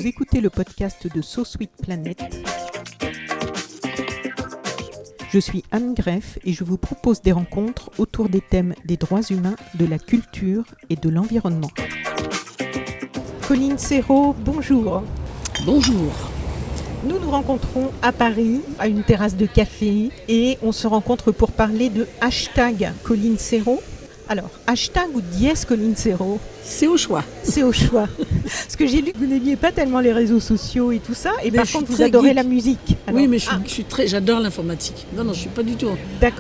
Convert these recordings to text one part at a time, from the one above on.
Vous écoutez le podcast de So Sweet Planet. Je suis Anne Greff et je vous propose des rencontres autour des thèmes des droits humains, de la culture et de l'environnement. Colline Serrault, bonjour. Bonjour. Nous nous rencontrons à Paris, à une terrasse de café, et on se rencontre pour parler de hashtag Colline Serrault. Alors, hashtag ou dièse Colline Serrault ? C'est au choix. C'est au choix. Parce que j'ai lu que vous n'aimiez pas tellement les réseaux sociaux et tout ça, et mais par contre vous adorez la musique. Alors, oui, mais j'adore l'informatique. Non, je ne suis pas du tout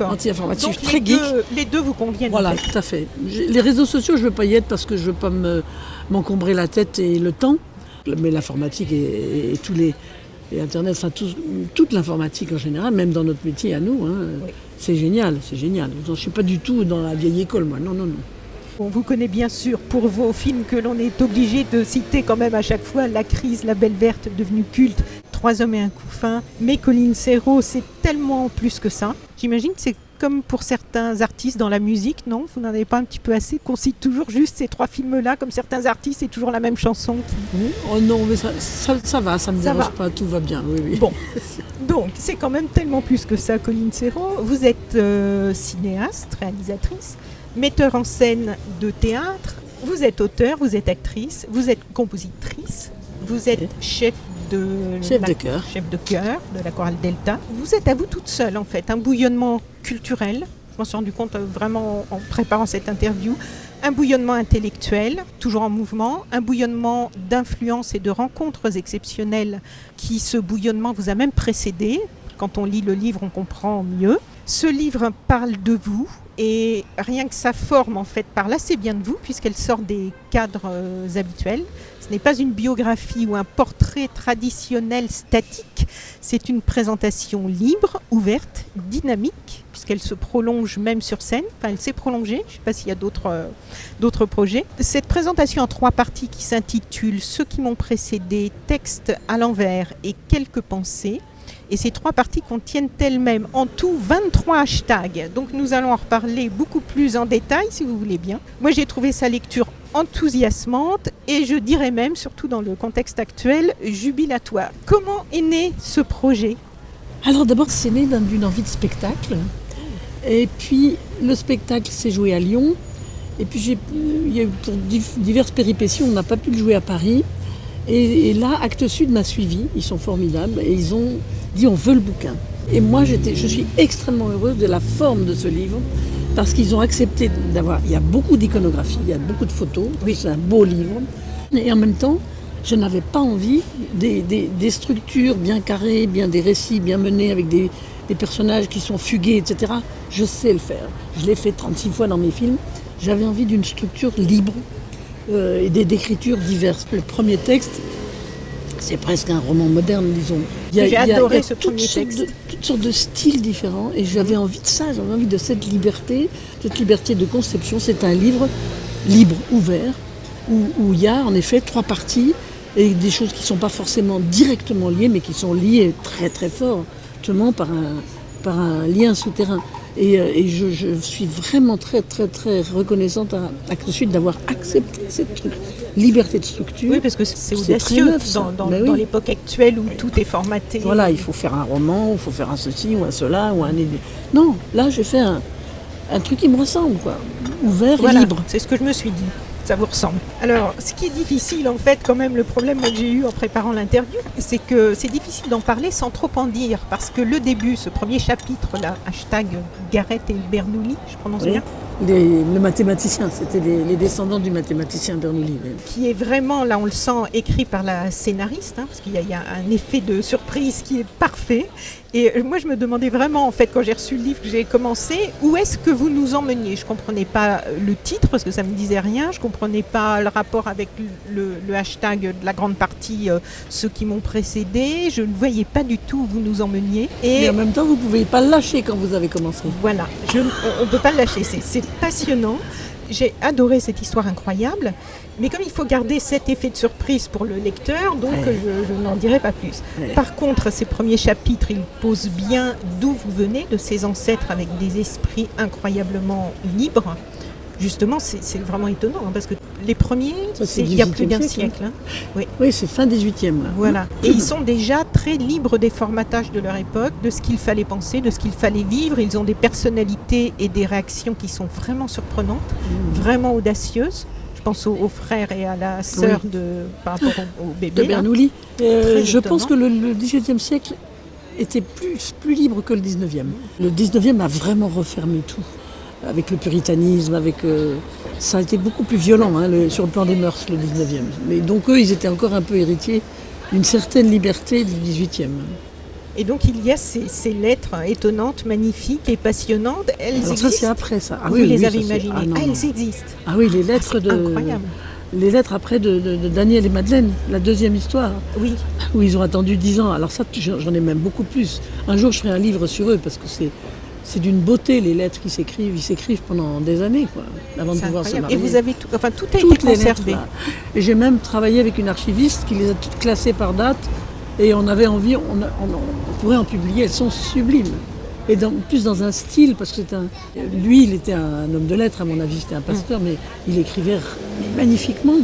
anti-informatique. Donc je suis très geek. Les deux vous conviennent. Voilà, en fait. tout à fait. Les réseaux sociaux, je ne veux pas y être parce que je ne veux pas m'encombrer la tête et le temps. Mais l'informatique et Internet, enfin toute l'informatique en général, même dans notre métier à nous, oui. C'est génial. Je ne suis pas du tout dans la vieille école, moi. Non. On vous connaît bien sûr pour vos films que l'on est obligé de citer quand même à chaque fois, La Crise, La Belle Verte, devenue culte, 3 hommes et un couffin. Mais Colline Serrault, c'est tellement plus que ça. J'imagine que c'est comme pour certains artistes dans la musique, non ? Vous n'en avez pas un petit peu assez qu'on cite toujours juste ces 3 films-là, comme certains artistes, c'est toujours la même chanson Oh non, mais ça va, ça ne me dérange pas, tout va bien. Oui. Bon, donc c'est quand même tellement plus que ça, Colline Serrault. Vous êtes cinéaste, réalisatrice, metteur en scène de théâtre, vous êtes auteur, vous êtes actrice, vous êtes compositrice, vous êtes chef de chœur de la chorale Delta. Vous êtes à vous toute seule en fait, un bouillonnement culturel, je m'en suis rendu compte vraiment en préparant cette interview, un bouillonnement intellectuel, toujours en mouvement, un bouillonnement d'influences et de rencontres exceptionnelles qui, ce bouillonnement vous a même précédé. Quand on lit le livre, on comprend mieux. Ce livre parle de vous et rien que sa forme en fait parle assez bien de vous puisqu'elle sort des cadres habituels. Ce n'est pas une biographie ou un portrait traditionnel statique, c'est une présentation libre, ouverte, dynamique, puisqu'elle se prolonge même sur scène. Enfin, elle s'est prolongée, je ne sais pas s'il y a d'autres projets. Cette présentation en 3 parties qui s'intitule « Ceux qui m'ont précédé, texte à l'envers et quelques pensées ». Et ces 3 parties contiennent elles-mêmes en tout 23 hashtags. Donc nous allons en reparler beaucoup plus en détail si vous voulez bien. Moi j'ai trouvé sa lecture enthousiasmante et je dirais même, surtout dans le contexte actuel, jubilatoire. Comment est né ce projet ? Alors d'abord c'est né d'une envie de spectacle. Et puis le spectacle s'est joué à Lyon. Et puis il y a eu pour diverses péripéties, on n'a pas pu le jouer à Paris. Et là, Actes Sud m'a suivi, ils sont formidables, et ils ont dit on veut le bouquin. Et moi, je suis extrêmement heureuse de la forme de ce livre, parce qu'ils ont accepté il y a beaucoup d'iconographie, il y a beaucoup de photos, oui. C'est un beau livre. Et en même temps, je n'avais pas envie des structures bien carrées, des récits bien menés, avec des personnages qui sont fugués, etc. Je sais le faire. Je l'ai fait 36 fois dans mes films. J'avais envie d'une structure libre, et d'écritures diverses. Le premier texte, c'est presque un roman moderne, disons. J'ai adoré ce premier texte. Toutes sortes de styles différents, et j'avais envie de ça, j'avais envie de cette liberté de conception. C'est un livre libre, ouvert, où il y a en effet 3 parties, et des choses qui ne sont pas forcément directement liées, mais qui sont liées très très fortement par un lien souterrain. Et je suis vraiment très très très reconnaissante à Actes Sud d'avoir accepté cette liberté de structure. Oui, parce que c'est audacieux dans l'époque actuelle où tout est formaté. Voilà, il faut faire un roman, il faut faire un ceci ou un cela ou un... Non, là j'ai fait un truc qui me ressemble, quoi. Ouvert et libre. C'est ce que je me suis dit. Ça vous ressemble. Alors, ce qui est difficile, en fait, quand même, le problème que j'ai eu en préparant l'interview, c'est que c'est difficile d'en parler sans trop en dire, parce que le début, ce premier chapitre-là, hashtag Garrett et Bernoulli, je prononce bien. Le mathématicien, c'était les descendants du mathématicien Bernoulli. Oui. Qui est vraiment, là on le sent, écrit par la scénariste, parce qu'il y a un effet de surprise qui est parfait. Et moi je me demandais vraiment, en fait, quand j'ai reçu le livre, que j'ai commencé, où est-ce que vous nous emmeniez ? Je ne comprenais pas le titre, parce que ça ne me disait rien, je ne comprenais pas le rapport avec le hashtag de la grande partie, ceux qui m'ont précédé, je ne voyais pas du tout où vous nous emmeniez. Et en même temps, vous ne pouvez pas le lâcher quand vous avez commencé. Voilà, on ne peut pas le lâcher, c'est passionnant. J'ai adoré cette histoire incroyable, mais comme il faut garder cet effet de surprise pour le lecteur, donc je n'en dirai pas plus. Par contre, ces premiers chapitres, ils posent bien d'où vous venez, de ces ancêtres avec des esprits incroyablement libres. Justement, c'est vraiment étonnant, parce que Les premiers, Ça, c'est il y a plus 18e d'un siècle, siècle. Hein. Oui, c'est fin 18e. Là. Voilà. Et ils sont déjà très libres des formatages de leur époque, de ce qu'il fallait penser, de ce qu'il fallait vivre. Ils ont des personnalités et des réactions qui sont vraiment surprenantes, vraiment audacieuses. Je pense aux frères et à la sœur par rapport au bébé. De Bernoulli. Je étonnant. pense que le 18e siècle était plus libre que le 19e. Le 19e a vraiment refermé tout. Avec le puritanisme, ça a été beaucoup plus violent sur le plan des mœurs, le 19e. Mais donc eux, ils étaient encore un peu héritiers d'une certaine liberté du 18e. Et donc il y a ces lettres étonnantes, magnifiques et passionnantes. Elles Alors existent. ça, c'est après ça. Vous les avez imaginées. Elles existent. Ah oui, les lettres Incroyable. Les lettres après de Daniel et Madeleine, la deuxième histoire, Oui. où ils ont attendu 10 ans. Alors ça, j'en ai même beaucoup plus. Un jour, je ferai un livre sur eux, parce que c'est d'une beauté, les lettres qui s'écrivent. Ils s'écrivent pendant des années, quoi, avant de C'est pouvoir se incroyable. marier. Et vous avez tout a Toutes été les conservé. lettres, là. Et j'ai même travaillé avec une archiviste qui les a toutes classées par date. Et on avait envie, on pourrait en publier, elles sont sublimes. Et plus dans un style, parce que lui, il était un homme de lettres, à mon avis, c'était un pasteur, mais il écrivait magnifiquement.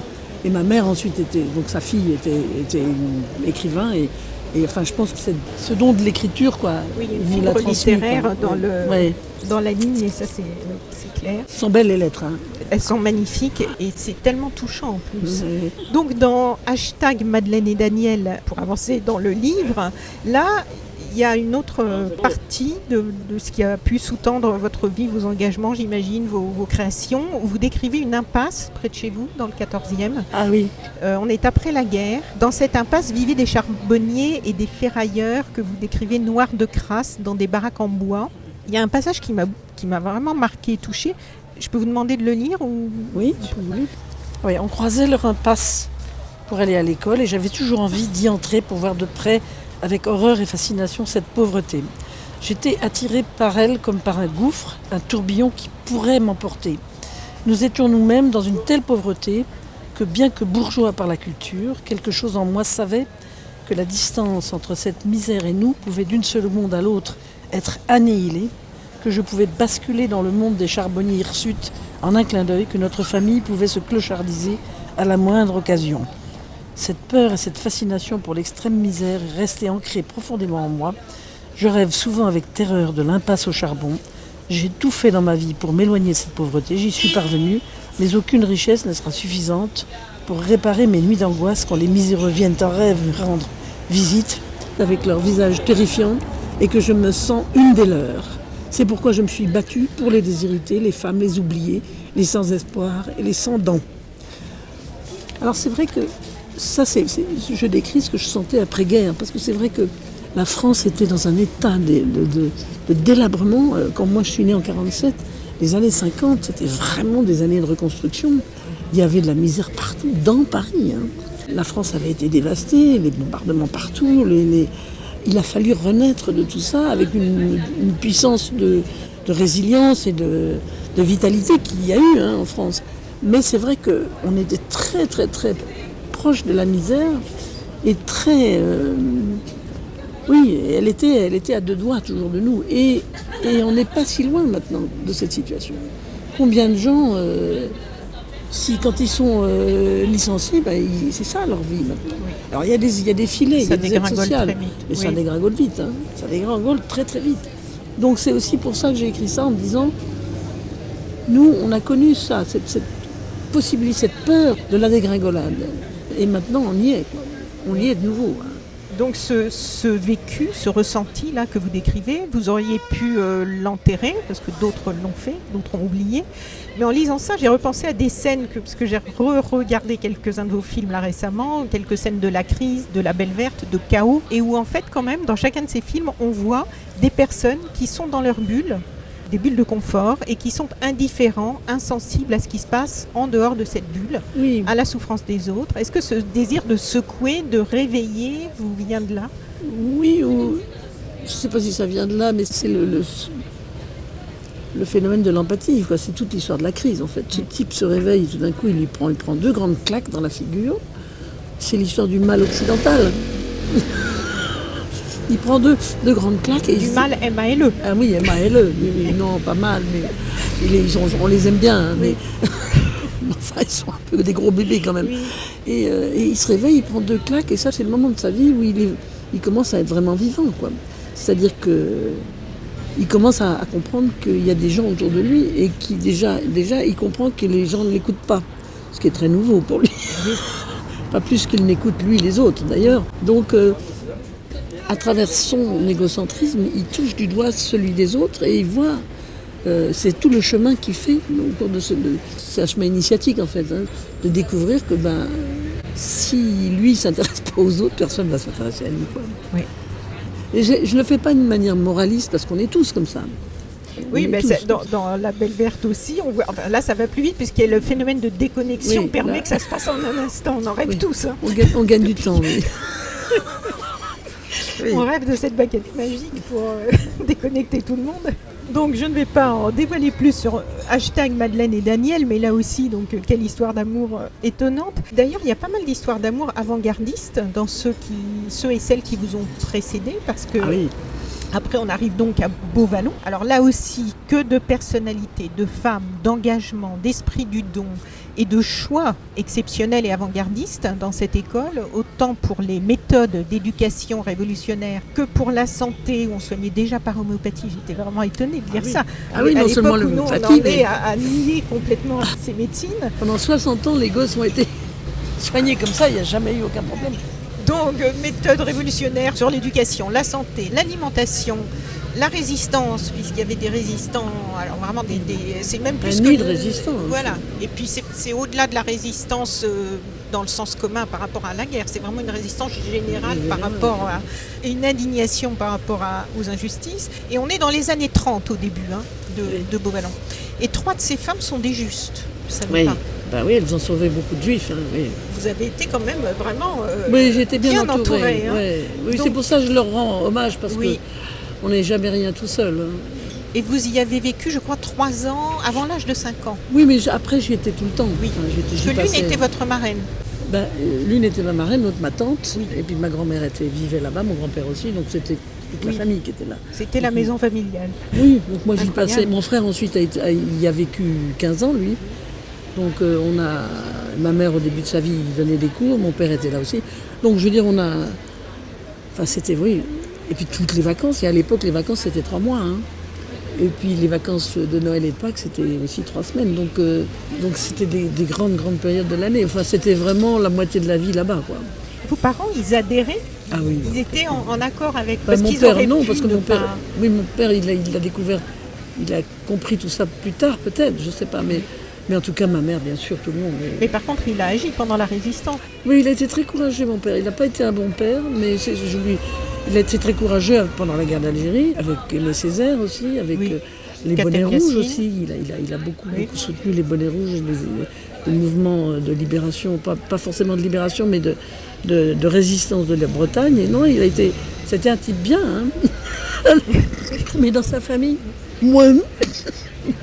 Et ma mère ensuite donc sa fille était une écrivain, et enfin je pense que c'est ce don de l'écriture, quoi. Oui, il y a il une nous l'a fibre transmis, littéraire quoi. dans, dans la ligne, et ça c'est clair. Elles sont belles les lettres. Hein. Elles sont magnifiques et c'est tellement touchant en plus. Oui. Donc dans hashtag Madeleine et Daniel, pour avancer dans le livre, là il y a une autre partie de ce qui a pu sous-tendre votre vie, vos engagements, j'imagine, vos créations, où vous décrivez une impasse près de chez vous, dans le 14e. Ah oui. On est après la guerre. Dans cette impasse vivaient des charbonniers et des ferrailleurs que vous décrivez noirs de crasse dans des baraques en bois. Il y a un passage qui m'a vraiment marqué et touché. Je peux vous demander de le lire ou... Oui, si vous voulez. Oui, on croisait leur impasse pour aller à l'école et j'avais toujours envie d'y entrer pour voir de près, avec horreur et fascination, cette pauvreté. J'étais attirée par elle comme par un gouffre, un tourbillon qui pourrait m'emporter. Nous étions nous-mêmes dans une telle pauvreté que, bien que bourgeois par la culture, quelque chose en moi savait que la distance entre cette misère et nous pouvait d'une seconde à l'autre être annihilée, que je pouvais basculer dans le monde des charbonniers hirsutes en un clin d'œil, que notre famille pouvait se clochardiser à la moindre occasion. Cette peur et cette fascination pour l'extrême misère est restée ancrée profondément en moi. Je rêve souvent avec terreur de l'impasse au charbon. J'ai tout fait dans ma vie pour m'éloigner de cette pauvreté. J'y suis parvenue, mais aucune richesse ne sera suffisante pour réparer mes nuits d'angoisse quand les miséreux viennent en rêve me rendre visite avec leur visage terrifiant et que je me sens une des leurs. C'est pourquoi je me suis battue pour les déshérités, les femmes, les oubliées, les sans espoir et les sans dents. Alors c'est vrai que ça, je décris ce que je sentais après-guerre, parce que c'est vrai que la France était dans un état de délabrement. Quand moi je suis née en 1947, les années 50, c'était vraiment des années de reconstruction. Il y avait de la misère partout, dans Paris. Hein. La France avait été dévastée, les bombardements partout. Il a fallu renaître de tout ça avec une puissance de résilience et de vitalité qu'il y a eu en France. Mais c'est vrai qu'on était très très très proche de la misère et très... oui, elle était à deux doigts toujours de nous. Et on n'est pas si loin maintenant de cette situation. Combien de gens, quand ils sont licenciés, c'est ça leur vie maintenant. Oui. Alors il y a des filets, il y a des aides sociales, mais ça dégringole vite. Hein. Ça dégringole très très vite. Donc c'est aussi pour ça que j'ai écrit ça en me disant, nous on a connu ça, cette possibilité, cette peur de la dégringolade. Et maintenant on y est, quoi. On y est de nouveau. Hein. Donc ce vécu, ce ressenti là que vous décrivez, vous auriez pu l'enterrer, parce que d'autres l'ont fait, d'autres ont oublié. Mais en lisant ça, j'ai repensé à des scènes, parce que j'ai regardé quelques-uns de vos films là récemment, quelques scènes de La Crise, de La Belle Verte, de Chaos, et où en fait quand même, dans chacun de ces films, on voit des personnes qui sont dans leur bulle, des bulles de confort, et qui sont indifférents, insensibles à ce qui se passe en dehors de cette bulle, oui. À la souffrance des autres. Est-ce que ce désir de secouer, de réveiller, vous vient de là ? Oui, ou je ne sais pas si ça vient de là, mais c'est le phénomène de l'empathie, quoi. C'est toute l'histoire de la crise, en fait. Ce type se réveille, tout d'un coup, il prend deux grandes claques dans la figure. C'est l'histoire du mal occidental. Il prend deux grandes claques. Et du mal M-A-L-E. Ah oui, M-A-L-E. Oui, non, pas mal, mais on les aime bien. Hein, enfin ils sont un peu des gros bébés quand même. Oui. Et il se réveille, il prend 2 claques, et ça c'est le moment de sa vie où il commence à être vraiment vivant, quoi. C'est-à-dire qu'il commence à comprendre qu'il y a des gens autour de lui et qui déjà il comprend que les gens ne l'écoutent pas, ce qui est très nouveau pour lui. Pas plus qu'il n'écoute lui les autres d'ailleurs. Donc à travers son égocentrisme, il touche du doigt celui des autres et il voit, c'est tout le chemin qu'il fait au cours de c'est un chemin initiatique en fait, hein, de découvrir que si lui ne s'intéresse pas aux autres, personne ne va s'intéresser à lui, quoi. Oui. Et je ne le fais pas d'une manière moraliste parce qu'on est tous comme ça. Oui, mais dans La Belle Verte aussi, on voit, enfin, là ça va plus vite puisqu'il y a le phénomène de déconnexion permet que ça se passe en un instant. On en rêve tous. Hein. On gagne du temps, oui. Oui. On rêve de cette baguette magique pour déconnecter tout le monde. Donc je ne vais pas en dévoiler plus sur #Madeleine et Daniel, mais là aussi, donc quelle histoire d'amour étonnante. D'ailleurs, il y a pas mal d'histoires d'amour avant-gardistes dans ceux et celles qui vous ont précédés, parce que après on arrive donc à Beauvallon. Alors là aussi, que de personnalités, de femmes, d'engagement, d'esprit du don et de choix exceptionnels et avant-gardistes dans cette école, autant pour les méthodes d'éducation révolutionnaire que pour la santé, où on soignait déjà par homéopathie. J'étais vraiment étonnée de lire ça. Ah oui, non seulement l'homéopathie, on en est à nier complètement ces médecines. Pendant 60 ans, les gosses ont été soignés comme ça, il n'y a jamais eu aucun problème. Donc, méthodes révolutionnaires sur l'éducation, la santé, l'alimentation, la résistance, puisqu'il y avait des résistants, alors vraiment c'est même plus un nid de résistance. Voilà. Et puis c'est au-delà de la résistance dans le sens commun par rapport à la guerre, c'est vraiment une résistance générale par rapport à une indignation par rapport aux injustices. Et on est dans les années 30 au début de Beauvallon. Et 3 de ces femmes sont des justes, vous savez pas. Bah oui, elles ont sauvé beaucoup de juifs. Hein, oui. Vous avez été quand même vraiment j'étais bien entourée. Hein. Oui, donc, c'est pour ça que je leur rends hommage, parce qu'on n'est jamais rien tout seul. Hein. Et vous y avez vécu, je crois, 3 ans avant l'âge de 5 ans. Oui, mais après j'y étais tout le temps. Oui. Enfin, l'une était votre marraine. L'une était ma marraine, l'autre ma tante. Oui. Et puis ma grand-mère vivait là-bas, mon grand-père aussi, donc c'était toute la famille qui était là. C'était la maison familiale. Oui, donc moi j'y passais. Mon frère ensuite il y a vécu 15 ans, lui. Donc ma mère au début de sa vie donnait des cours, mon père était là aussi. Donc je veux dire, c'était Et puis toutes les vacances, et à l'époque les vacances c'était 3 mois. Hein. Et puis les vacances de Noël et de Pâques c'était aussi 3 semaines. Donc c'était des grandes périodes de l'année. Enfin c'était vraiment la moitié de la vie là-bas, quoi. Vos parents, ils adhéraient? Ah oui. Ils étaient en accord avec... mon père non, parce que mon père il a découvert, il a compris tout ça plus tard peut-être, je sais pas, mais en tout cas, ma mère, bien sûr, tout le monde. Mais par contre, il a agi pendant la résistance. Oui, il a été très courageux, mon père. Il n'a pas été un bon père, mais il a été très courageux pendant la guerre d'Algérie, avec Aimé Césaire aussi, avec les bonnets rouges aussi. Il a beaucoup soutenu les bonnets rouges, les mouvements de libération, pas forcément de libération, mais de résistance de la Bretagne. Et non, c'était un type bien, hein. Mais dans sa famille, moins.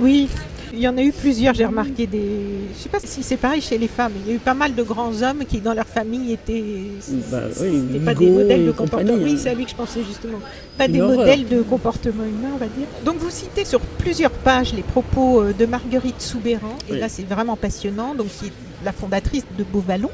Oui. Il y en a eu plusieurs, j'ai remarqué je ne sais pas si c'est pareil chez les femmes, il y a eu pas mal de grands hommes qui dans leur famille étaient pas des modèles de comportement. Oui, c'est à lui que je pensais justement. Pas des modèles de comportement humain, on va dire. Donc vous citez sur plusieurs pages les propos de Marguerite Soubeyran, et là c'est vraiment passionnant, donc qui est la fondatrice de Beauvallon,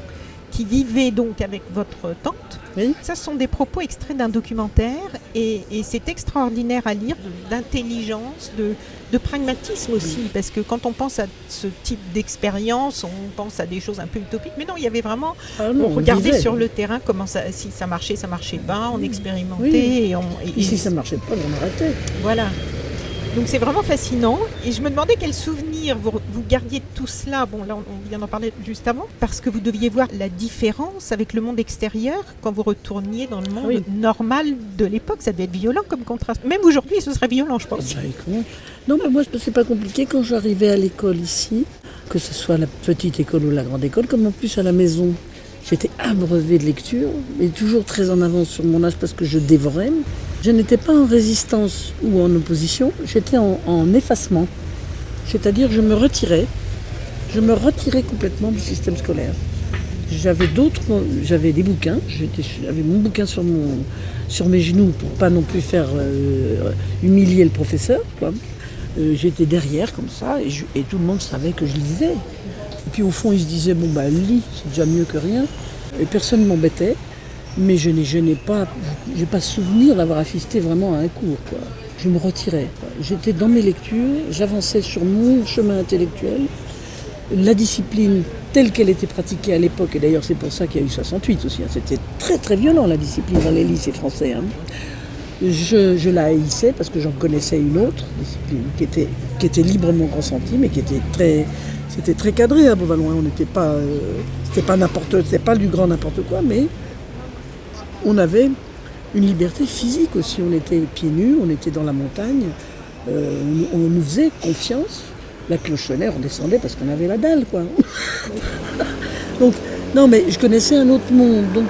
qui vivait donc avec votre tante. Oui. Ça, ce sont des propos extraits d'un documentaire et c'est extraordinaire à lire, d'intelligence, de pragmatisme aussi, parce que quand on pense à ce type d'expérience, on pense à des choses un peu utopiques, mais non, il y avait vraiment, on regardait sur le terrain comment si ça marchait pas, on expérimentait. Et si ça marchait pas, on arrêtait. Voilà. Donc c'est vraiment fascinant et je me demandais quels souvenirs vous gardiez de tout cela. Bon, là on vient d'en parler juste avant, parce que vous deviez voir la différence avec le monde extérieur quand vous retourniez dans le monde normal de l'époque. Ça devait être violent comme contraste. Même aujourd'hui ce serait violent, je pense. Non, mais moi c'est pas compliqué quand j'arrivais à l'école ici, que ce soit la petite école ou la grande école, comme en plus à la maison. J'étais abreuvée de lecture, mais toujours très en avance sur mon âge parce que je dévorais. Je n'étais pas en résistance ou en opposition, j'étais en effacement. C'est-à-dire je me retirais complètement du système scolaire. J'avais des bouquins, j'avais mon bouquin sur mes genoux pour pas non plus faire humilier le professeur, quoi. J'étais derrière comme ça et tout le monde savait que je lisais. Et puis au fond, ils se disaient, bon bah lis, c'est déjà mieux que rien. Et personne ne m'embêtait. Mais je n'ai pas souvenir d'avoir assisté vraiment à un cours, quoi. Je me retirais, quoi. J'étais dans mes lectures, j'avançais sur mon chemin intellectuel. La discipline telle qu'elle était pratiquée à l'époque, et d'ailleurs c'est pour ça qu'il y a eu 68 aussi, hein. C'était très très violent la discipline dans les lycées français, hein. Je la haïssais parce que j'en connaissais une autre discipline qui était librement consentie, mais c'était très cadré à Beauvallon. On n'était pas, c'était pas du grand n'importe quoi, mais on avait une liberté physique aussi. On était pieds nus, on était dans la montagne, on nous faisait confiance. La cloche sonnait, on descendait parce qu'on avait la dalle, quoi. Donc, non, mais je connaissais un autre monde, donc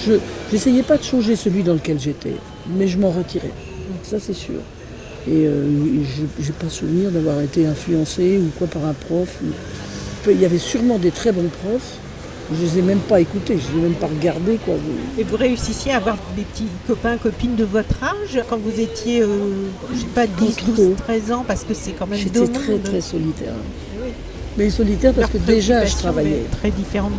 je n'essayais pas de changer celui dans lequel j'étais, mais je m'en retirais, ça c'est sûr. Et je n'ai pas souvenir d'avoir été influencé ou quoi par un prof. Il y avait sûrement des très bons profs. Je ne les ai même pas écoutés, je ne les ai même pas regardés, quoi. Et vous réussissiez à avoir des petits copains, copines de votre âge quand vous étiez, je sais pas, 10, 12, 13 ans, parce que c'est quand même J'étais très très solitaire. Oui. Mais solitaire parce que déjà je travaillais. Très différente.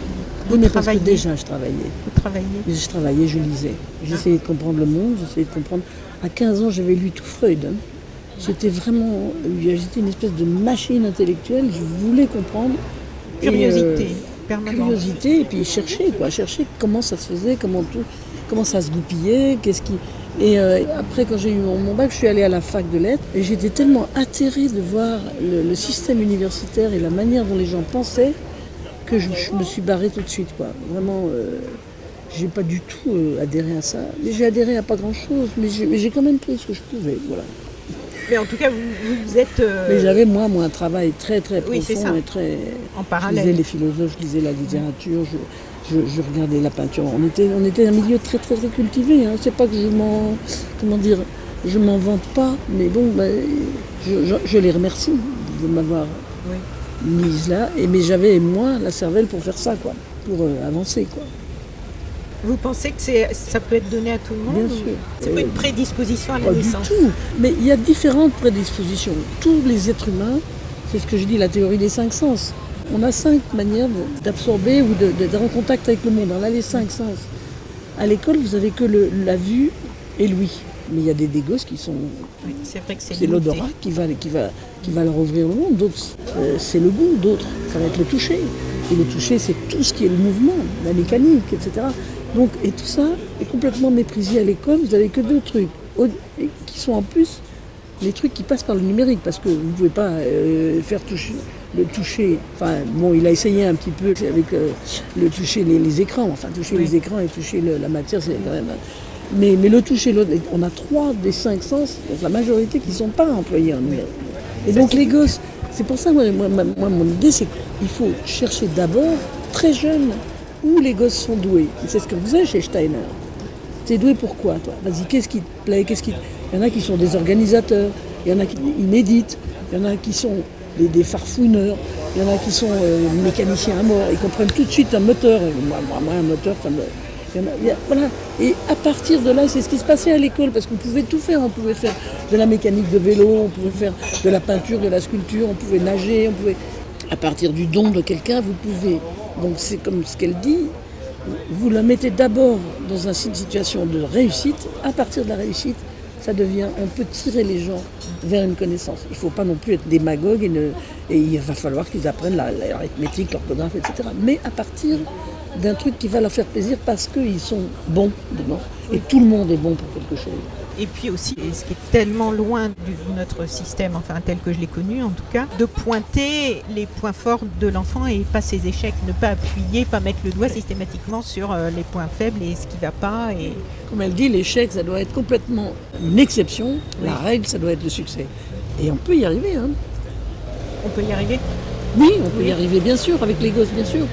Oui, mais parce que déjà je travaillais. Vous travailliez. Je travaillais, je lisais. J'essayais de comprendre le monde, j'essayais de comprendre. À 15 ans, j'avais lu tout Freud, hein. J'étais une espèce de machine intellectuelle, je voulais comprendre. Curiosité. Curiosité, et puis chercher comment ça se faisait, comment ça se goupillait, Et après, quand j'ai eu mon bac, je suis allée à la fac de lettres, et j'étais tellement atterrée de voir le système universitaire et la manière dont les gens pensaient, que je me suis barrée tout de suite, quoi. Vraiment, j'ai pas du tout adhéré à ça. Mais j'ai adhéré à pas grand-chose, mais j'ai quand même pris ce que je pouvais, voilà. Mais en tout cas, vous êtes... Mais j'avais, moi, un travail très, très profond, et très... En parallèle. Je lisais les philosophes, je lisais la littérature, je regardais la peinture. On était un milieu très, très, très cultivé, hein. C'est pas que je m'en vante pas, mais bon, je les remercie de m'avoir mise là. Mais j'avais, moi, la cervelle pour faire ça, quoi, pour avancer, quoi. Vous pensez que ça peut être donné à tout le monde? Bien sûr. C'est pas une prédisposition à la pas naissance? Du tout. Mais il y a différentes prédispositions. Tous les êtres humains, c'est ce que je dis, la théorie des 5 sens. On a 5 manières d'absorber ou d'être en contact avec le monde. On a les 5 sens. À l'école, vous avez que la vue et l'ouïe. Mais il y a des gosses qui sont... Oui, c'est vrai que c'est l'odorat qui va leur ouvrir le monde. D'autres, c'est le goût. D'autres, ça va être le toucher. Et le toucher, c'est tout ce qui est le mouvement, la mécanique, etc. Donc, et tout ça est complètement méprisé à l'école. Vous n'avez que 2 trucs, qui sont en plus les trucs qui passent par le numérique, parce que vous ne pouvez pas faire le toucher. Enfin, bon, il a essayé un petit peu avec le toucher les écrans. Enfin, toucher les écrans et toucher la matière, c'est quand même... Mais le toucher, on a 3 des 5 sens, donc la majorité qui ne sont pas employés en numérique. Et donc les gosses, c'est pour ça, moi mon idée, c'est qu'il faut chercher d'abord, très jeune, où les gosses sont doués. Et c'est ce que vous avez chez Steiner. T'es doué pour quoi, toi? Vas-y, qu'est-ce qui te plaît? Il y en a qui sont des organisateurs, il y en a qui méditent, il y en a qui sont des farfouineurs, il y en a qui sont mécaniciens à mort. Ils comprennent tout de suite un moteur. Moi un moteur, ça me... Voilà. Et à partir de là, c'est ce qui se passait à l'école, parce qu'on pouvait tout faire. On pouvait faire de la mécanique de vélo, on pouvait faire de la peinture, de la sculpture, on pouvait nager, à partir du don de quelqu'un, vous pouvez. Donc c'est comme ce qu'elle dit, vous la mettez d'abord dans une situation de réussite. À partir de la réussite, ça devient, on peut tirer les gens vers une connaissance. Il ne faut pas non plus être démagogue et il va falloir qu'ils apprennent l'arithmétique, l'orthographe, etc. Mais à partir d'un truc qui va leur faire plaisir parce qu'ils sont bons dedans. Et tout le monde est bon pour quelque chose. Et puis aussi, ce qui est tellement loin de notre système, enfin tel que je l'ai connu en tout cas, de pointer les points forts de l'enfant et pas ses échecs, ne pas appuyer, pas mettre le doigt systématiquement sur les points faibles et ce qui ne va pas. Et... Comme elle dit, l'échec, ça doit être complètement une exception. La règle, ça doit être le succès. Et on peut y arriver. Hein. On peut y arriver? Oui, on peut y arriver, bien sûr, avec les gosses, bien sûr.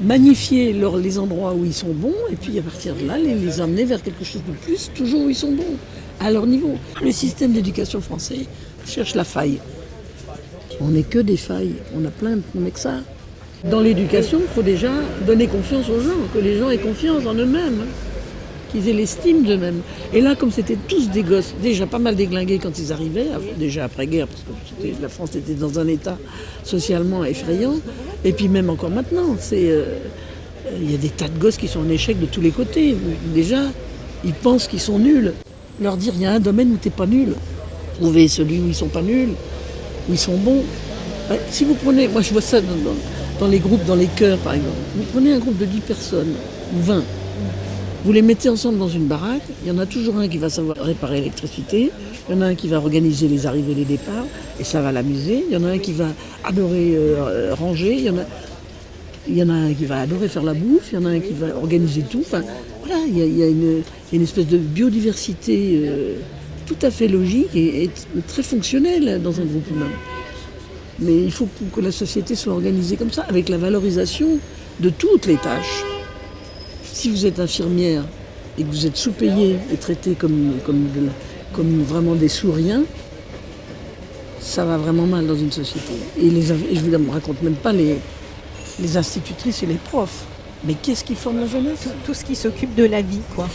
Magnifier les endroits où ils sont bons et puis à partir de là, les emmener vers quelque chose de plus, toujours où ils sont bons, à leur niveau. Le système d'éducation français cherche la faille. On n'est que des failles, on a plein de que ça. Dans l'éducation, il faut déjà donner confiance aux gens, que les gens aient confiance en eux-mêmes, qu'ils aient l'estime d'eux-mêmes. Et là, comme c'était tous des gosses, déjà pas mal déglingués quand ils arrivaient, déjà après-guerre, parce que la France était dans un état socialement effrayant, et puis même encore maintenant, il y a des tas de gosses qui sont en échec de tous les côtés. Déjà, ils pensent qu'ils sont nuls. Leur dire, il y a un domaine où tu n'es pas nul. Trouvez celui où ils ne sont pas nuls, où ils sont bons. Si vous prenez, moi je vois ça dans les groupes, dans les chœurs par exemple. Vous prenez un groupe de 10 personnes, ou 20. Vous les mettez ensemble dans une baraque, il y en a toujours un qui va savoir réparer l'électricité, il y en a un qui va organiser les arrivées et les départs, et ça va l'amuser, il y en a un qui va adorer ranger, il y en a un qui va adorer faire la bouffe, il y en a un qui va organiser tout. Enfin, voilà, il y a une espèce de biodiversité tout à fait logique et très fonctionnelle dans un groupe humain. Mais il faut que la société soit organisée comme ça, avec la valorisation de toutes les tâches. Si vous êtes infirmière et que vous êtes sous-payée et traitée comme vraiment des sous-riens, ça va vraiment mal dans une société. Et je ne vous raconte même pas les institutrices et les profs. Mais qu'est-ce qui forme la jeunesse ? Tout ce qui s'occupe de la vie, quoi.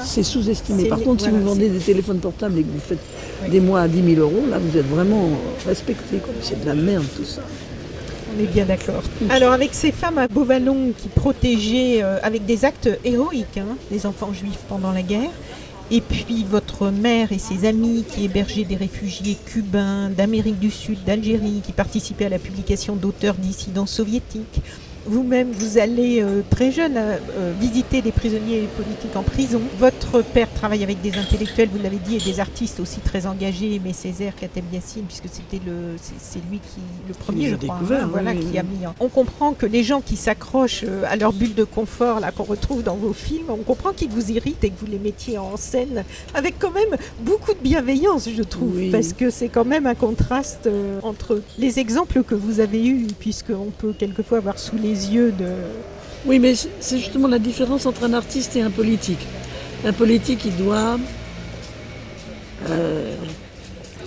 C'est sous-estimé. Par contre, si vous vendez des téléphones portables et que vous faites des mois à 10 000 €, là, vous êtes vraiment respecté. C'est de la merde, tout ça. On est bien d'accord. Alors, avec ces femmes à Beauvallon qui protégeaient avec des actes héroïques les enfants juifs pendant la guerre, et puis votre mère et ses amis qui hébergeaient des réfugiés cubains, d'Amérique du Sud, d'Algérie, qui participaient à la publication d'auteurs dissidents soviétiques. Vous-même, vous allez très jeune visiter des prisonniers politiques en prison. Votre père travaille avec des intellectuels, vous l'avez dit, et des artistes aussi très engagés, Aimé Césaire, Kateb Yassine, puisque c'est lui qui le premier, je crois, qui a mis. On comprend que les gens qui s'accrochent à leur bulle de confort, là qu'on retrouve dans vos films, on comprend qu'ils vous irritent et que vous les mettiez en scène avec quand même beaucoup de bienveillance, je trouve, parce que c'est quand même un contraste entre les exemples que vous avez eus, puisqu'on peut quelquefois avoir sous les yeux de... Oui, mais c'est justement la différence entre un artiste et un politique. Un politique,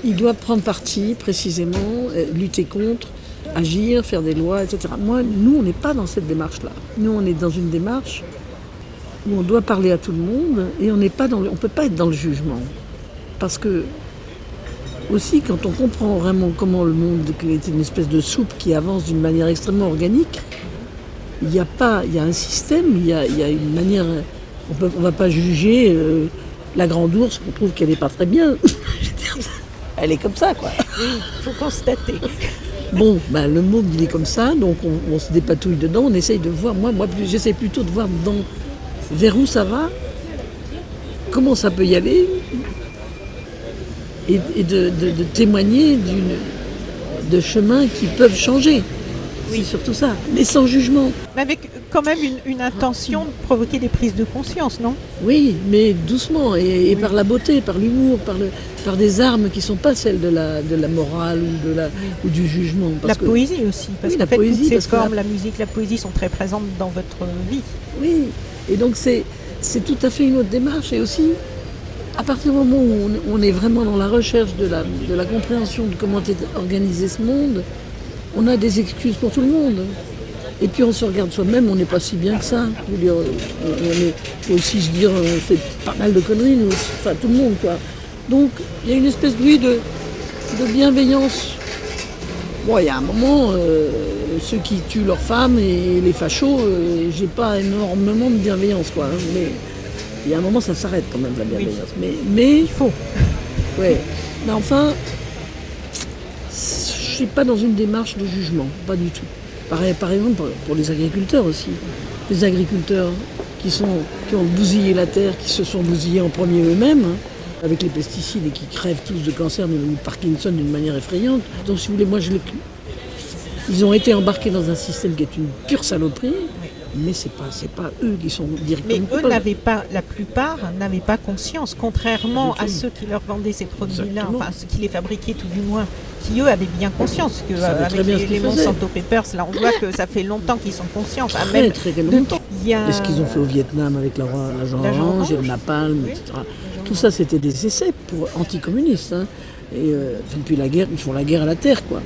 il doit prendre parti précisément, lutter contre, agir, faire des lois, etc. Nous, on n'est pas dans cette démarche-là. Nous, on est dans une démarche où on doit parler à tout le monde et on ne peut pas être dans le jugement. Parce que, aussi, quand on comprend vraiment comment le monde est une espèce de soupe qui avance d'une manière extrêmement organique, il y a un système, il y a une manière. On ne va pas juger la grande ours qu'on trouve qu'elle n'est pas très bien. Elle est comme ça, quoi. Oui, il faut constater. Bon, le monde, il est comme ça, donc on se dépatouille dedans, on essaye de voir. Moi j'essaie plutôt de voir vers où ça va, comment ça peut y aller, et de témoigner de chemins qui peuvent changer. Oui, c'est surtout ça, mais sans jugement. Mais avec quand même une intention de provoquer des prises de conscience, non ? Oui, mais doucement, et par la beauté, par l'humour, par des armes qui ne sont pas celles de la morale ou du jugement. La poésie aussi, parce qu'en fait, toutes ces formes, la musique, la poésie sont très présentes dans votre vie. Oui, et donc c'est tout à fait une autre démarche, et aussi, à partir du moment où on est vraiment dans la recherche de la compréhension de comment est organisé ce monde, on a des excuses pour tout le monde. Et puis on se regarde soi-même, on n'est pas si bien que ça. Je veux dire, on fait pas mal de conneries, nous, enfin tout le monde, quoi. Donc il y a une espèce de bienveillance. Bon, il y a un moment, ceux qui tuent leurs femmes et les fachos, j'ai pas énormément de bienveillance, quoi. Mais il y a un moment, ça s'arrête quand même, la bienveillance. Oui. Mais il faut. Ouais. Mais enfin, je ne suis pas dans une démarche de jugement, pas du tout. Par exemple, pour les agriculteurs aussi. Les agriculteurs qui ont bousillé la terre, qui se sont bousillés en premier eux-mêmes, avec les pesticides et qui crèvent tous de cancer ou de Parkinson d'une manière effrayante. Donc, si vous voulez, ils ont été embarqués dans un système qui est une pure saloperie. Mais c'est pas eux qui sont directement. Mais eux la plupart n'avaient pas conscience, contrairement à ceux qui leur vendaient ces produits-là, enfin ceux qui les fabriquaient tout du moins, qui eux avaient bien conscience que avec les Monsanto Papers, là on voit que ça fait longtemps qu'ils sont conscients. Très longtemps. Et ce qu'ils ont fait au Vietnam avec l'agent orange et le napalm, etc. Tout ça c'était des essais pour anticommunistes. Et depuis la guerre, ils font la guerre à la terre, quoi.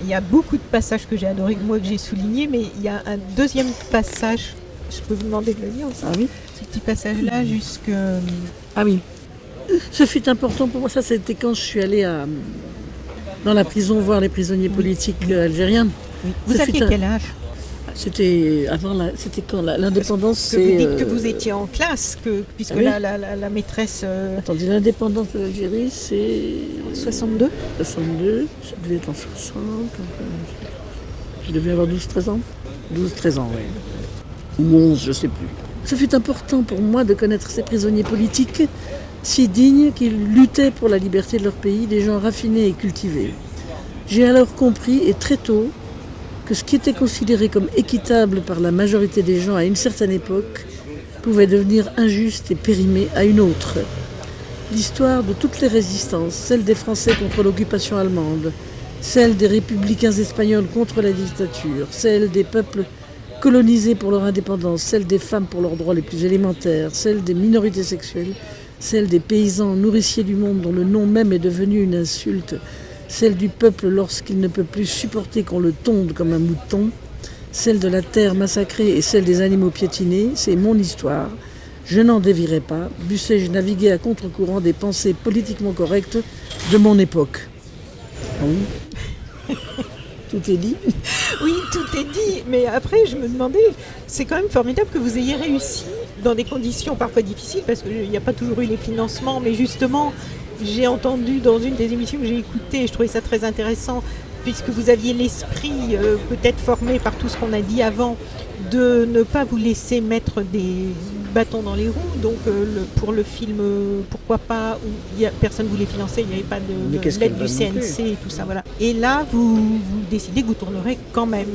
Il y a beaucoup de passages que j'ai adorés, que j'ai soulignés, mais il y a un deuxième passage, je peux vous demander de le lire aussi. Ah oui. ce petit passage-là jusque... Ah oui. Ce fut important pour moi, ça c'était quand je suis allée dans la prison voir les prisonniers politiques algériens. Oui. Vous aviez quel âge? C'était c'était quand l'indépendance. Vous dites que vous étiez en classe, puisque la maîtresse... Attendez, l'indépendance de l'Algérie, c'est... 62 62, ça devait être en 60. Je devais avoir 12-13 ans. 12-13 ans, oui. Ou 11, je ne sais plus. Ce fut important pour moi de connaître ces prisonniers politiques si dignes qu'ils luttaient pour la liberté de leur pays, des gens raffinés et cultivés. J'ai alors compris, et très tôt, que ce qui était considéré comme équitable par la majorité des gens à une certaine époque pouvait devenir injuste et périmé à une autre. L'histoire de toutes les résistances, celle des Français contre l'occupation allemande, celle des républicains espagnols contre la dictature, celle des peuples colonisés pour leur indépendance, celle des femmes pour leurs droits les plus élémentaires, celle des minorités sexuelles, celle des paysans nourriciers du monde dont le nom même est devenu une insulte, celle du peuple lorsqu'il ne peut plus supporter qu'on le tonde comme un mouton, celle de la terre massacrée et celle des animaux piétinés, c'est mon histoire. Je n'en dévierai pas, bussais-je naviguer à contre-courant des pensées politiquement correctes de mon époque. Oui. Tout est dit. Oui, tout est dit, mais après je me demandais, c'est quand même formidable que vous ayez réussi dans des conditions parfois difficiles, parce qu'il n'y a pas toujours eu les financements, mais justement, j'ai entendu dans une des émissions que j'ai écoutées, et je trouvais ça très intéressant, puisque vous aviez l'esprit peut-être formé par tout ce qu'on a dit avant, de ne pas vous laisser mettre des bâtons dans les roues. Donc pour le film Pourquoi pas, où personne ne voulait financer, il n'y avait pas de l'aide du CNC et tout ça. Voilà. Et là, vous décidez que vous tournerez quand même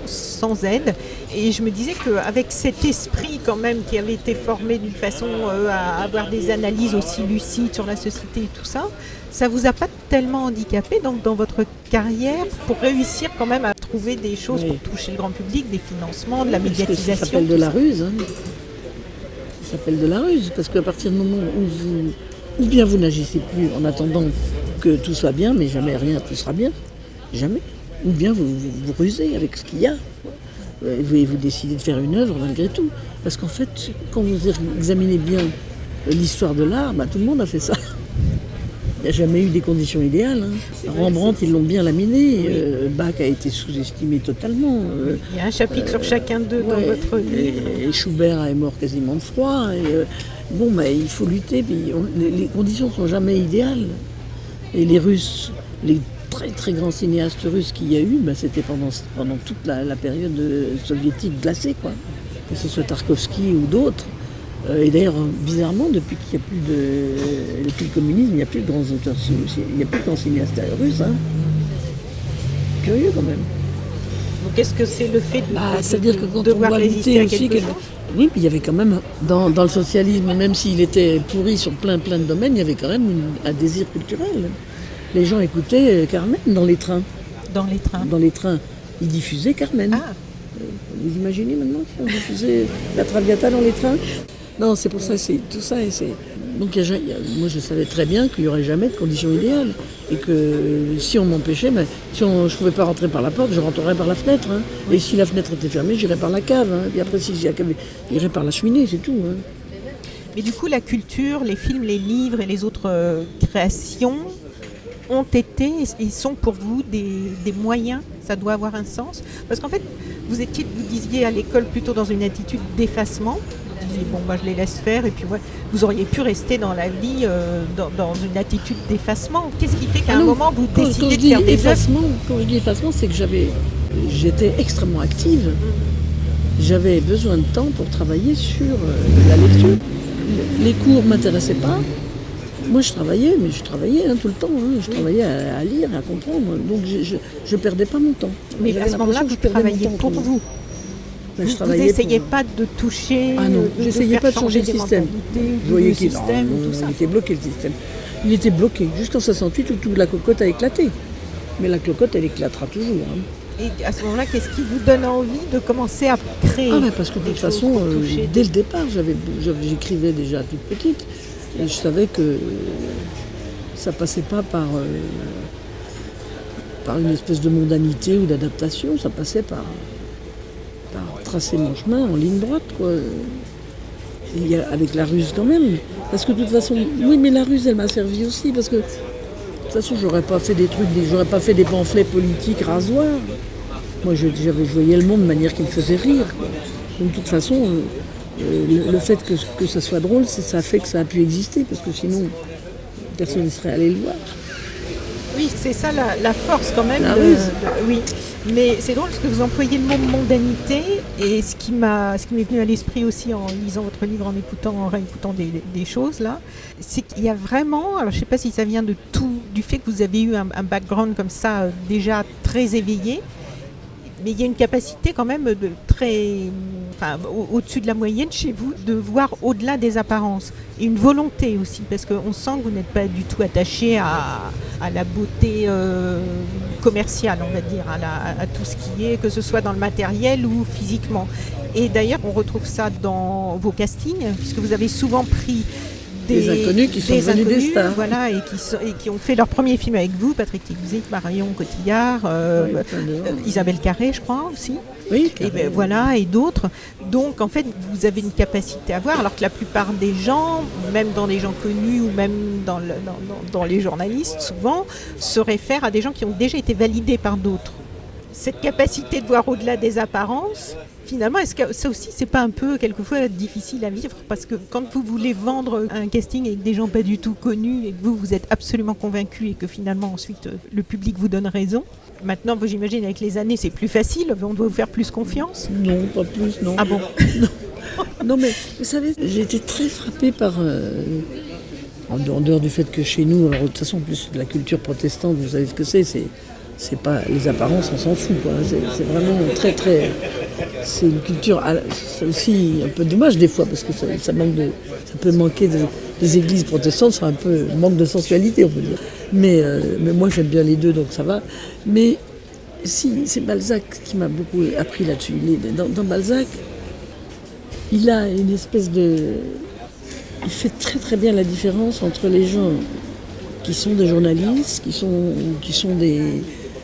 sans aide. Et je me disais qu'avec cet esprit quand même qui avait été formé d'une façon à avoir des analyses aussi lucides sur la société et tout ça, ça vous a pas tellement handicapé donc dans votre carrière pour réussir quand même à trouver des choses pour toucher le grand public, des financements, de la médiatisation. Ça s'appelle de la ruse. Ça s'appelle de la ruse parce qu'à partir du moment où bien vous n'agissez plus en attendant que tout soit bien, mais jamais rien tout sera bien, jamais. Ou bien vous rusez avec ce qu'il y a. Vous décidez de faire une œuvre malgré tout. Parce qu'en fait, quand vous examinez bien l'histoire de l'art, tout le monde a fait ça. Il n'y a jamais eu des conditions idéales. Rembrandt, ils l'ont bien laminé. Bach a été sous-estimé totalement. Il y a un chapitre sur chacun d'eux dans votre livre. Et Schubert est mort quasiment de froid. Il faut lutter. Puis les conditions ne sont jamais idéales. Et les Russes, les très très grands cinéastes russes qu'il y a eu, c'était pendant toute la période soviétique glacée, quoi. Que ce soit Tarkovsky ou d'autres. Et d'ailleurs, bizarrement, depuis qu'il n'y a depuis le communisme, il n'y a plus de grands auteurs, il n'y a plus de grands cinéastes russes. Curieux quand même. Donc est-ce que c'est le fait c'est-à-dire que quand de devoir on résister à quelque chose? Oui, puis il y avait quand même, dans le socialisme, même s'il était pourri sur plein de domaines, il y avait quand même un désir culturel. Les gens écoutaient Carmen dans les trains. Dans les trains? Dans les trains. Ils diffusaient Carmen. Vous imaginez maintenant si on diffusait la Traviata dans les trains? Non, c'est pour ça, c'est tout ça. Donc moi je savais très bien qu'il n'y aurait jamais de conditions idéales. Et que si on m'empêchait, je ne pouvais pas rentrer par la porte, je rentrerais par la fenêtre. Et si la fenêtre était fermée, j'irais par la cave. Et puis après, si j'irais par la cheminée, c'est tout. Mais du coup, la culture, les films, les livres et les autres créations ont été et sont pour vous des moyens, ça doit avoir un sens. Parce qu'en fait, vous disiez à l'école plutôt dans une attitude d'effacement. Vous disiez, je les laisse faire, et puis vous auriez pu rester dans la vie dans une attitude d'effacement. Qu'est-ce qui fait qu'à un moment, vous décidez de faire des œuvres? Quand je dis effacement, c'est que j'étais extrêmement active. J'avais besoin de temps pour travailler sur la lecture. Les cours ne m'intéressaient pas. Moi, je travaillais tout le temps. Je travaillais à lire, à comprendre. Donc, je ne perdais pas mon temps. Mais à ce moment-là, vous travailliez pour vous. Vous n'essayez pas de toucher, j'essayais pas de changer le système. Vous voyez qu'il était bloqué, le système. Il était bloqué jusqu'en 68 où toute la cocotte a éclaté. Mais la cocotte, elle éclatera toujours. Et à ce moment-là, qu'est-ce qui vous donne envie de commencer à créer? Parce que de toute façon, dès le départ, j'écrivais déjà toute petite. Et je savais que ça passait pas par une espèce de mondanité ou d'adaptation, ça passait par tracer mon chemin en ligne droite, quoi. il y a avec la ruse quand même. Parce que de toute façon, oui, mais la ruse, elle m'a servi aussi. Parce que de toute façon, j'aurais pas fait des pamphlets politiques rasoirs. Moi, j'avais joué le monde de manière qui me faisait rire, quoi. Donc, de toute façon, le fait que ça soit drôle, ça fait que ça a pu exister. Parce que sinon, personne ne serait allé le voir. Oui, c'est ça la force quand même. La ruse. Oui, mais c'est drôle parce que vous employez le mot mondanité et ce qui m'est venu à l'esprit aussi en lisant votre livre, en réécoutant des choses là, c'est qu'il y a vraiment, alors je ne sais pas si ça vient du fait que vous avez eu un background comme ça déjà très éveillé, mais il y a une capacité quand même au-dessus de la moyenne chez vous de voir au-delà des apparences. Et une volonté aussi, parce qu'on sent que vous n'êtes pas du tout attaché à la beauté commerciale, on va dire, à tout ce qui est, que ce soit dans le matériel ou physiquement. Et d'ailleurs, on retrouve ça dans vos castings, puisque vous avez souvent pris des inconnus qui sont devenus des stars. Voilà, et qui ont fait leur premier film avec vous, Patrick Timsit, Marion Cotillard, Isabelle Carré, je crois aussi. Oui, et voilà, et d'autres. Donc en fait, vous avez une capacité à voir, alors que la plupart des gens, même dans les gens connus ou même dans les journalistes, souvent, se réfèrent à des gens qui ont déjà été validés par d'autres. Cette capacité de voir au-delà des apparences, finalement, est-ce que ça aussi, c'est pas un peu quelquefois difficile à vivre? Parce que quand vous voulez vendre un casting avec des gens pas du tout connus et que vous êtes absolument convaincu et que finalement ensuite le public vous donne raison. Maintenant, j'imagine avec les années, c'est plus facile, on doit vous faire plus confiance? Non, pas plus, non. Ah bon? Non, mais vous savez, j'ai été très frappée par... en dehors du fait que chez nous, alors de toute façon, en plus de la culture protestante, vous savez ce que c'est pas les apparences, on s'en fout, quoi. C'est vraiment très très. C'est une culture, c'est aussi un peu dommage des fois parce que ça peut manquer des églises protestantes, c'est un peu manque de sensualité, on peut dire. Mais moi j'aime bien les deux, donc ça va. Mais si c'est Balzac qui m'a beaucoup appris là-dessus. Dans Balzac, il a une espèce de, il fait très très bien la différence entre les gens qui sont des journalistes, qui sont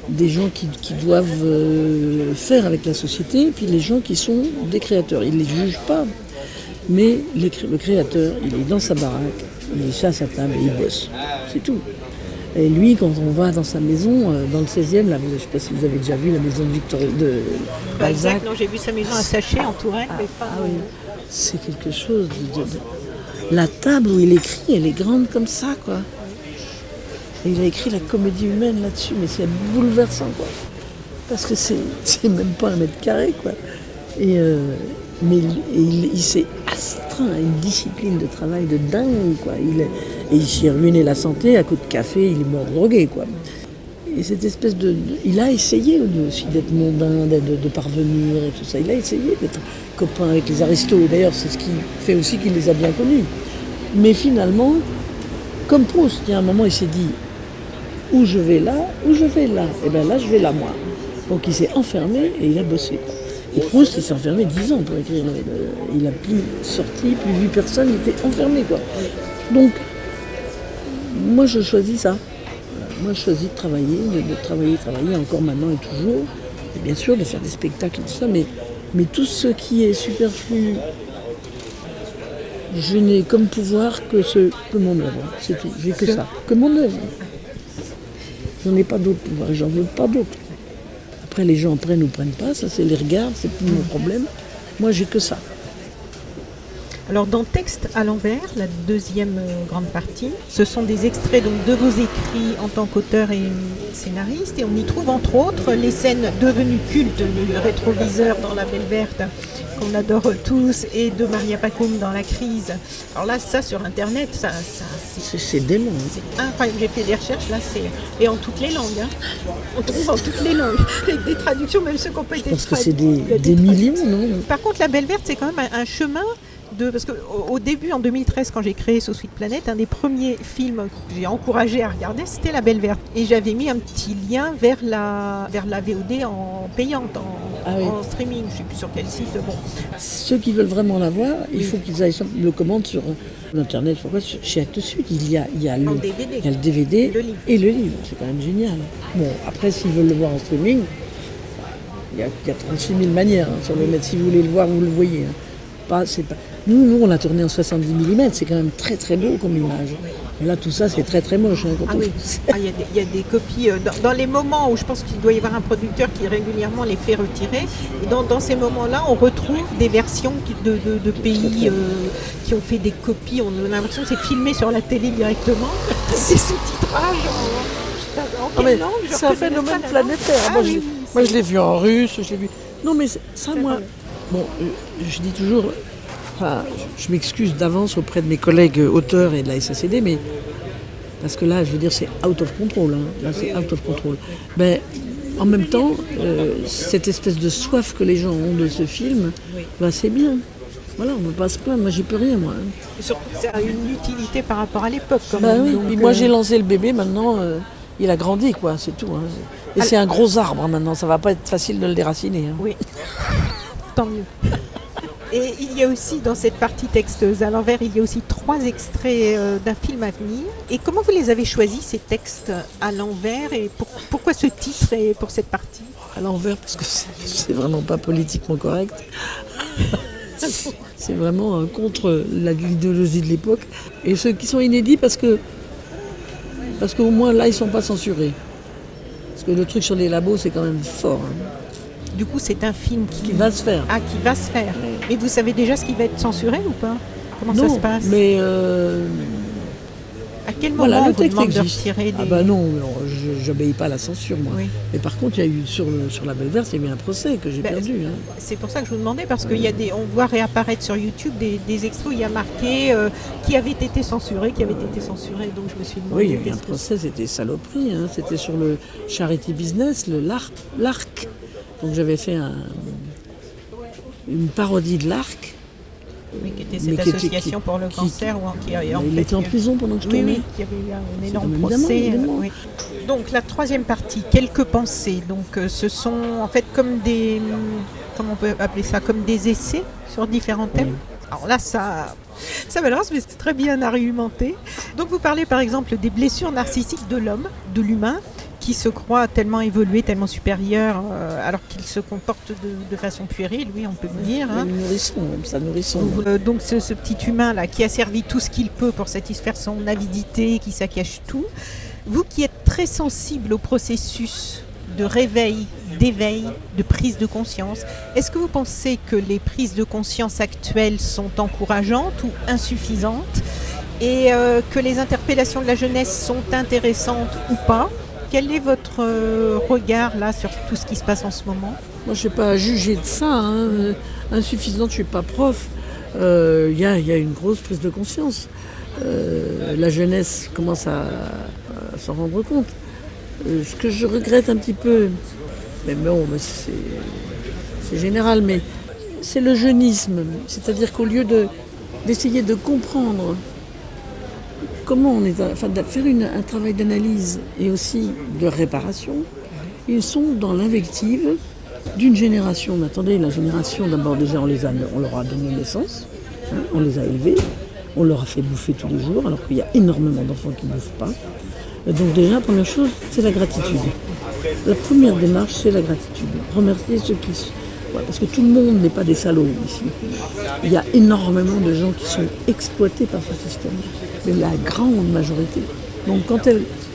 des gens qui doivent faire avec la société, et puis les gens qui sont des créateurs. Il ne les juge pas, mais le créateur, il est dans sa baraque, il est à sa table et il bosse. C'est tout. Et lui, quand on va dans sa maison, dans le 16e, là, je ne sais pas si vous avez déjà vu la maison de Balzac. Non, j'ai vu sa maison à Sachet, en Touraine. Oui. C'est quelque chose de... La table où il écrit, elle est grande comme ça, quoi. Et il a écrit la comédie humaine là-dessus, mais c'est bouleversant, quoi. Parce que c'est même pas 1 mètre carré, quoi. Mais il s'est astreint à une discipline de travail de dingue, quoi. Et il s'est ruiné la santé à coup de café, il est mort drogué, quoi. Et cette espèce il a essayé lui aussi d'être mondain, de parvenir et tout ça. Il a essayé d'être copain avec les aristos. Et d'ailleurs, c'est ce qui fait aussi qu'il les a bien connus. Mais finalement, comme Proust, il y a un moment, il s'est dit où je vais là, et bien là, je vais là, moi. Donc il s'est enfermé et il a bossé. Et Proust, il s'est enfermé 10 ans pour écrire. Il n'a plus sorti, plus vu personne, il était enfermé, quoi. Donc, moi, je choisis ça. Moi, je choisis de travailler, encore maintenant et toujours. Et bien sûr, de faire des spectacles et tout ça, mais tout ce qui est superflu, je n'ai comme pouvoir que mon œuvre. C'est tout. J'ai que ça. Que mon œuvre. Je n'en ai pas d'autre pouvoir. J'en veux pas d'autre. Après, les gens prennent ou prennent pas. Ça, c'est les regards. C'est plus mon problème. Moi, j'ai que ça. Alors dans Texte à l'envers, la deuxième grande partie, ce sont des extraits donc, de vos écrits en tant qu'auteur et scénariste, et on y trouve entre autres les scènes devenues cultes du rétroviseur dans La Belle Verte, qu'on adore tous, et de Maria Pacôme dans La Crise. Alors là, ça sur Internet, c'est dément. C'est incroyable, j'ai fait des recherches, là, et en toutes les langues. Hein. On trouve en toutes les langues, avec des traductions, même ceux qui n'ont pas été traduits. Parce que c'est des millions, non? Par contre, La Belle Verte, c'est quand même un chemin. Parce qu'au début, en 2013, quand j'ai créé So Sweet Planet, un des premiers films que j'ai encouragé à regarder, c'était La Belle Verte. Et j'avais mis un petit lien vers la VOD en payante, en streaming. Je ne sais plus sur quel site. Bon. Ceux qui veulent vraiment la voir, il faut qu'ils aillent le commandent sur Internet. Chez Actes Sud, il y a le DVD et le livre. C'est quand même génial. Bon, après, s'ils veulent le voir en streaming, il y a 36 000 manières sur le net. Si vous voulez le voir, vous le voyez. Nous, on l'a tourné en 70 mm, c'est quand même très très beau comme image. Et là, tout ça, c'est très très moche. Quand Ah on oui, fait ça. il y a des copies. Dans les moments où je pense qu'il doit y avoir un producteur qui régulièrement les fait retirer, et dans ces moments-là, on retrouve des versions de pays qui ont fait des copies. On a l'impression que c'est filmé sur la télé directement. Des sous-titrages en quelle langue, je c'est un reconnais phénomène pas la langue. planétaire. Ah moi, oui, je l'ai vu en russe, je l'ai vu. Non, mais ça, C'est moi. vrai. Bon, je dis toujours. Enfin, je m'excuse d'avance auprès de mes collègues auteurs et de la SACD, mais parce que là, je veux dire, c'est out of control. Là, c'est out of control. Mais en même temps, cette espèce de soif que les gens ont de ce film, bah, c'est bien. Voilà, on ne peut pas se plaindre. Moi, j'y peux rien, moi. Et surtout que ça a une utilité par rapport à l'époque. Quand Bah même. oui. Donc, Puis moi, j'ai lancé le bébé. Maintenant, il a grandi, quoi. C'est tout. Et c'est un gros arbre maintenant. Ça va pas être facile de le déraciner. Oui, tant mieux. Et il y a aussi dans cette partie textes à l'envers, il y a aussi 3 extraits d'un film à venir. Et comment vous les avez choisis, ces textes à l'envers, et pourquoi ce titre et pour cette partie? À l'envers, parce que c'est vraiment pas politiquement correct. C'est vraiment contre l'idéologie de l'époque. Et ceux qui sont inédits parce qu'au moins là, ils sont pas censurés. Parce que le truc sur les labos, c'est quand même fort. Du coup, c'est un film Qui va se faire. Ah, qui va se faire. Mais vous savez déjà ce qui va être censuré ou pas? Comment Non, ça se passe? mais À quel moment voilà, on le vous texte demande de existe. retirer des... Ah bah non, j'obéis pas à la censure, moi. Oui. Mais par contre, il y a eu sur la Belle Verse, il y a eu un procès que j'ai perdu. C'est pour ça que je vous demandais, parce qu'il y a on voit réapparaître sur YouTube des extras où il y a marqué qui avait été censuré, donc je me suis demandé... Oui, il y a eu un procès, c'était saloperie. C'était sur le charity business, l'ARC. Donc j'avais fait une parodie de l'ARC. Oui, qui était cette association pour le cancer. Il était en prison pendant que je tournais. Oui, il y avait eu un énorme Évidemment, procès. évidemment. Oui. Donc la troisième partie, quelques pensées. Donc ce sont en fait comme des... Comment on peut appeler ça? Comme des essais sur différents thèmes. Oui. Alors là, ça balance, mais c'est très bien argumenté. Donc vous parlez par exemple des blessures narcissiques de l'homme, de l'humain, qui se croit tellement évolué, tellement supérieur, alors qu'il se comporte de façon puérile, oui, on peut le dire. Nourrisson. Donc ce petit humain-là, qui a servi tout ce qu'il peut pour satisfaire son avidité, qui s'accache tout, vous qui êtes très sensible au processus de réveil, d'éveil, de prise de conscience, est-ce que vous pensez que les prises de conscience actuelles sont encourageantes ou insuffisantes, et que les interpellations de la jeunesse sont intéressantes ou pas? Quel est votre regard là sur tout ce qui se passe en ce moment? Moi, je ne sais pas juger de ça. Insuffisante, je ne suis pas prof. Il y a une grosse prise de conscience. La jeunesse commence à s'en rendre compte. Ce que je regrette un petit peu, mais bon, c'est général, mais c'est le jeunisme. C'est-à-dire qu'au lieu d'essayer de comprendre comment on est, enfin, de faire un travail d'analyse et aussi de réparation, ils sont dans l'invective d'une génération. Mais attendez, la génération, d'abord déjà on leur a donné naissance, on les a élevés, on leur a fait bouffer tous les jours, alors qu'il y a énormément d'enfants qui ne bouffent pas. Et donc déjà, la première chose, c'est la gratitude. La première démarche, c'est la gratitude. Remercier ceux qui... Ouais, parce que tout le monde n'est pas des salauds ici. Il y a énormément de gens qui sont exploités par ce système. Mais la grande majorité. Donc quand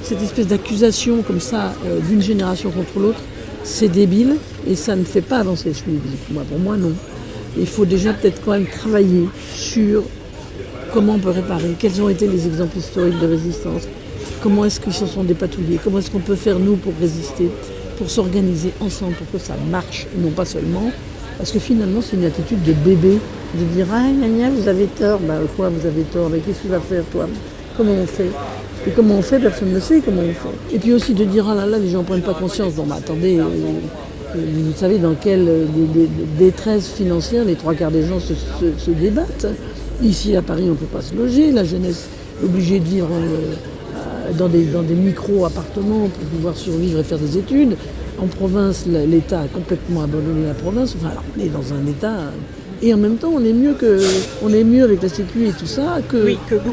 cette espèce d'accusation comme ça, d'une génération contre l'autre, c'est débile et ça ne fait pas avancer le chemin. Pour moi, non. Il faut déjà peut-être quand même travailler sur comment on peut réparer, quels ont été les exemples historiques de résistance, comment est-ce qu'ils se sont dépatouillés, comment est-ce qu'on peut faire nous pour résister, pour s'organiser ensemble, pour que ça marche, non pas seulement, parce que finalement c'est une attitude de bébé, de dire « Ah, gna gna, vous avez tort », bah quoi vous avez tort, mais qu'est-ce que tu vas faire toi? Comment on fait? Et comment on fait, personne ne sait comment on fait. Et puis aussi de dire « Ah là là, les gens ne prennent pas conscience », non mais attendez, vous savez dans quelle détresse financière les 3/4 des gens se débattent. Ici à Paris on ne peut pas se loger, la jeunesse est obligée de vivre dans des micro-appartements pour pouvoir survivre et faire des études. En province, l'État a complètement abandonné la province. Enfin, alors, on est dans un État... Et en même temps, on est mieux avec la Sécu et tout ça que beaucoup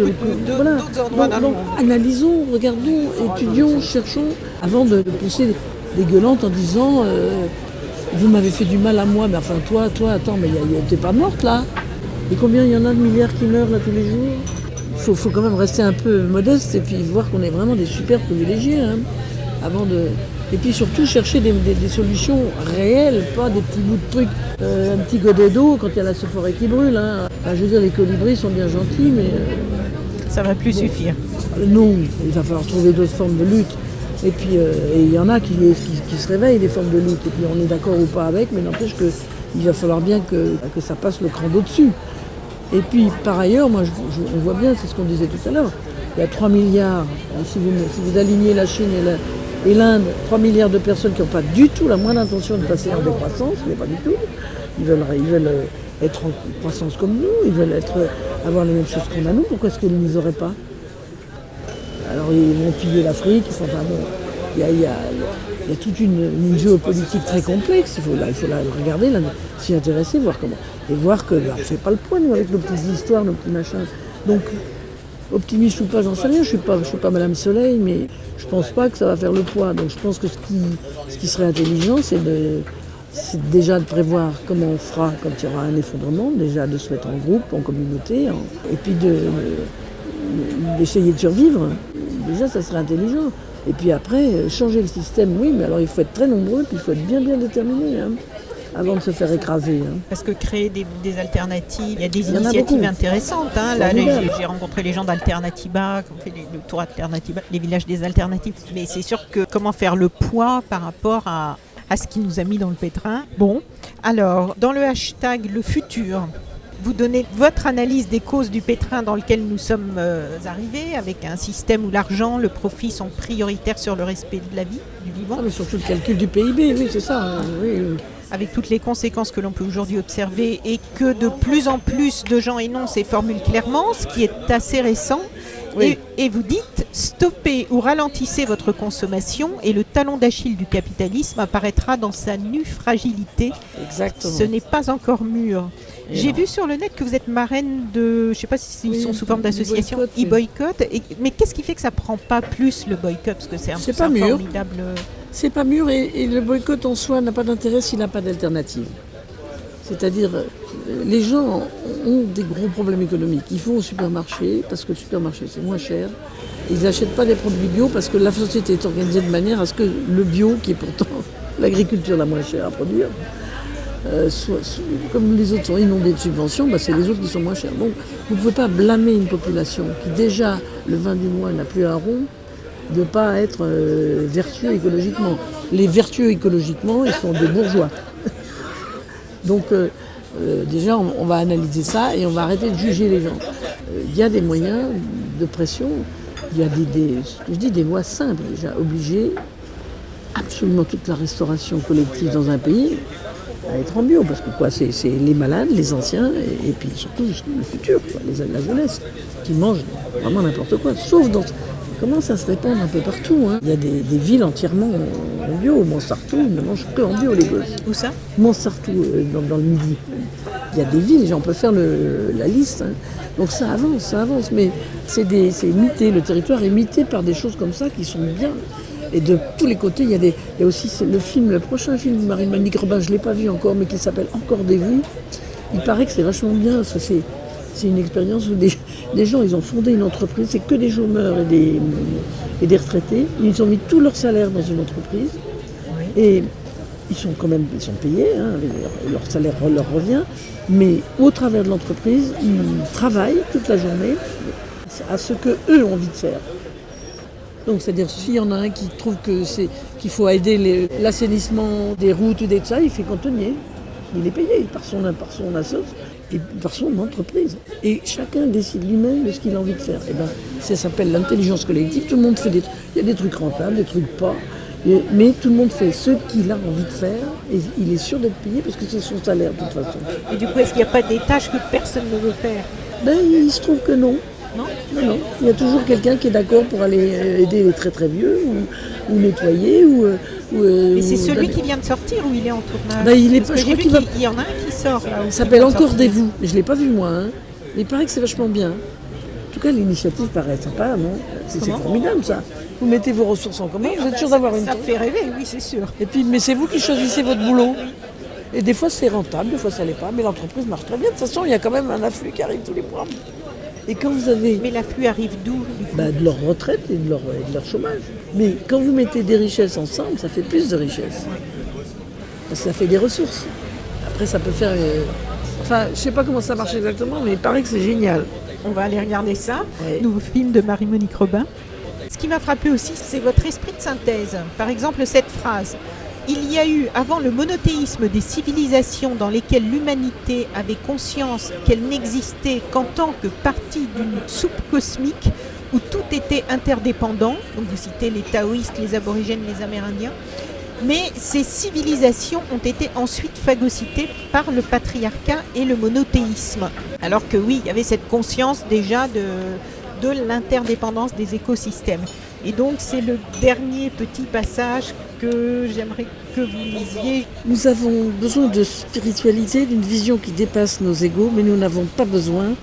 d'autres endroits dans le monde. Analysons, regardons, étudions, cherchons, avant de pousser des gueulantes en disant vous m'avez fait du mal à moi, mais enfin toi, attends, mais t'es pas morte là. Et combien il y en a de milliards qui meurent là tous les jours? Faut quand même rester un peu modeste et puis voir qu'on est vraiment des super privilégiés, hein, avant de... Et puis surtout chercher des solutions réelles, pas des petits bouts de trucs, un petit godet d'eau quand il y a la forêt qui brûle. Hein. Enfin, je veux dire, les colibris sont bien gentils, mais... Ça va plus suffire. Non, il va falloir trouver d'autres formes de lutte. Et puis, il y en a qui se réveillent, des formes de lutte. Et puis, on est d'accord ou pas avec, mais n'empêche qu'il va falloir bien que ça passe le cran d'au-dessus. Et puis, par ailleurs, moi, on voit bien, c'est ce qu'on disait tout à l'heure, il y a 3 milliards, si vous alignez la Chine et l'Inde, 3 milliards de personnes qui n'ont pas du tout la moindre intention de passer en décroissance, mais pas du tout. Ils veulent être en croissance comme nous, ils veulent avoir les mêmes choses qu'on a nous, pourquoi est-ce qu'ils ne les auraient pas? Alors ils vont piller l'Afrique, enfin bon, il y a toute une géopolitique très complexe, il faut la regarder, s'y intéresser, voir comment. Et voir qu'on ne fait pas le point nous, avec nos petites histoires, nos petits machins. Donc, optimiste ou pas, j'en sais rien, je suis pas Madame Soleil, mais je pense pas que ça va faire le poids. Donc je pense que ce qui serait intelligent, c'est déjà de prévoir comment on fera quand il y aura un effondrement, déjà de se mettre en groupe, en communauté, et puis d'essayer de survivre. Déjà, ça serait intelligent. Et puis après, changer le système, oui, mais alors il faut être très nombreux, puis il faut être bien déterminé, hein, avant de se faire écraser. Hein. Parce que créer des alternatives, il y a des initiatives intéressantes. Hein. Là, j'ai rencontré les gens d'Alternativa, qui ont fait le tour Alternativa, les villages des alternatives. Mais c'est sûr que comment faire le poids par rapport à ce qui nous a mis dans le pétrin. Bon, alors, dans le hashtag Le Futur, vous donnez votre analyse des causes du pétrin dans lequel nous sommes arrivés, avec un système où l'argent, le profit sont prioritaires sur le respect de la vie, du vivant. Ah, mais surtout le calcul du PIB, oui, c'est ça. Hein, oui. Avec toutes les conséquences que l'on peut aujourd'hui observer et que de plus en plus de gens énoncent ces formules clairement, ce qui est assez récent. Oui. Et vous dites, stoppez ou ralentissez votre consommation et le talon d'Achille du capitalisme apparaîtra dans sa nue fragilité. Exactement. Ce n'est pas encore mûr. J'ai vu sur le net que vous êtes marraine de, je ne sais pas s'ils sont sous forme d'association, e-boycott. Mais qu'est-ce qui fait que ça ne prend pas plus le boycott? Parce que c'est un formidable... C'est pas mûr et le boycott en soi n'a pas d'intérêt s'il n'a pas d'alternative. C'est-à-dire, les gens ont des gros problèmes économiques. Ils vont au supermarché parce que le supermarché c'est moins cher. Ils n'achètent pas des produits bio parce que la société est organisée de manière à ce que le bio, qui est pourtant l'agriculture la moins chère à produire, comme les autres sont inondés de subventions, c'est les autres qui sont moins chers. Donc vous ne pouvez pas blâmer une population qui déjà, le 20 du mois, n'a plus un rond, de ne pas être vertueux écologiquement. Les vertueux écologiquement, ils sont des bourgeois. Donc déjà, on va analyser ça et on va arrêter de juger les gens. Il y a des moyens de pression, il y a des lois simples déjà, obliger absolument toute la restauration collective dans un pays à être en bio, parce que quoi, c'est les malades, les anciens, et puis surtout le futur, quoi, la jeunesse, qui mangent vraiment n'importe quoi, sauf dans... Commence à se répandre un peu partout. Hein. Il y a des villes entièrement en bio. Montsartou, ils ne mangent que en bio, les gosses. Où ça? Montsartou, dans le Midi. Il y a des villes, on peut faire la liste. Hein. Donc ça avance. Mais c'est mité, le territoire est mité par des choses comme ça qui sont bien. Et de tous les côtés, il y a aussi le prochain film de Marie-Monique Robin, je ne l'ai pas vu encore, mais qui s'appelle Encore des vues. Il paraît que c'est vachement bien, parce que c'est une expérience où des gens, ils ont fondé une entreprise, c'est que des chômeurs et des retraités. Ils ont mis tout leur salaire dans une entreprise. Oui. Et ils sont payés, hein, leur salaire leur revient. Mais au travers de l'entreprise, ils travaillent toute la journée à ce qu'eux ont envie de faire. Donc c'est-à-dire, s'il y en a un qui trouve qu'il faut aider l'assainissement des routes ou des ça, il fait cantonnier. Il est payé par son assoce et par son entreprise. Et chacun décide lui-même de ce qu'il a envie de faire. Et ça s'appelle l'intelligence collective. Tout le monde fait il y a des trucs rentables, des trucs pas. Mais tout le monde fait ce qu'il a envie de faire et il est sûr d'être payé parce que c'est son salaire de toute façon. Et du coup, est-ce qu'il n'y a pas des tâches que personne ne veut faire? Il se trouve que non. Non. Il y a toujours quelqu'un qui est d'accord pour aller aider les très très vieux ou nettoyer Et c'est celui qui vient de sortir ou il est en tournage? Il y en a un qui sort là. Il s'appelle Encore des vues. Je ne l'ai pas vu moi. Hein. Mais il paraît que c'est vachement bien. En tout cas, l'initiative paraît sympa, non? C'est formidable ça. Vous mettez vos ressources en commun, vous êtes sûr d'avoir une... Ça fait rêver, oui, c'est sûr. Et puis, mais c'est vous qui choisissez votre boulot. Et des fois c'est rentable, des fois ça l'est pas, mais l'entreprise marche très bien. De toute façon, il y a quand même un afflux qui arrive tous les mois. Et quand vous avez Mais l'afflux arrive d'où du coup de leur retraite et de leur chômage. Mais quand vous mettez des richesses ensemble, ça fait plus de richesses. Parce que ça fait des ressources. Après, ça peut faire... Enfin, je sais pas comment ça marche exactement, mais il paraît que c'est génial. On va aller regarder ça. Ouais. Nouveau film de Marie-Monique Robin. Ce qui m'a frappé aussi, c'est votre esprit de synthèse. Par exemple, cette phrase. Il y a eu, avant le monothéisme des civilisations dans lesquelles l'humanité avait conscience qu'elle n'existait qu'en tant que partie d'une soupe cosmique où tout était interdépendant. Donc vous citez les taoïstes, les aborigènes, les amérindiens. Mais ces civilisations ont été ensuite phagocytées par le patriarcat et le monothéisme. Alors que oui, il y avait cette conscience déjà de l'interdépendance des écosystèmes. Et donc c'est le dernier petit passage que j'aimerais que vous lisiez. Nous avons besoin de spiritualité, d'une vision qui dépasse nos égos, mais nous n'avons pas besoin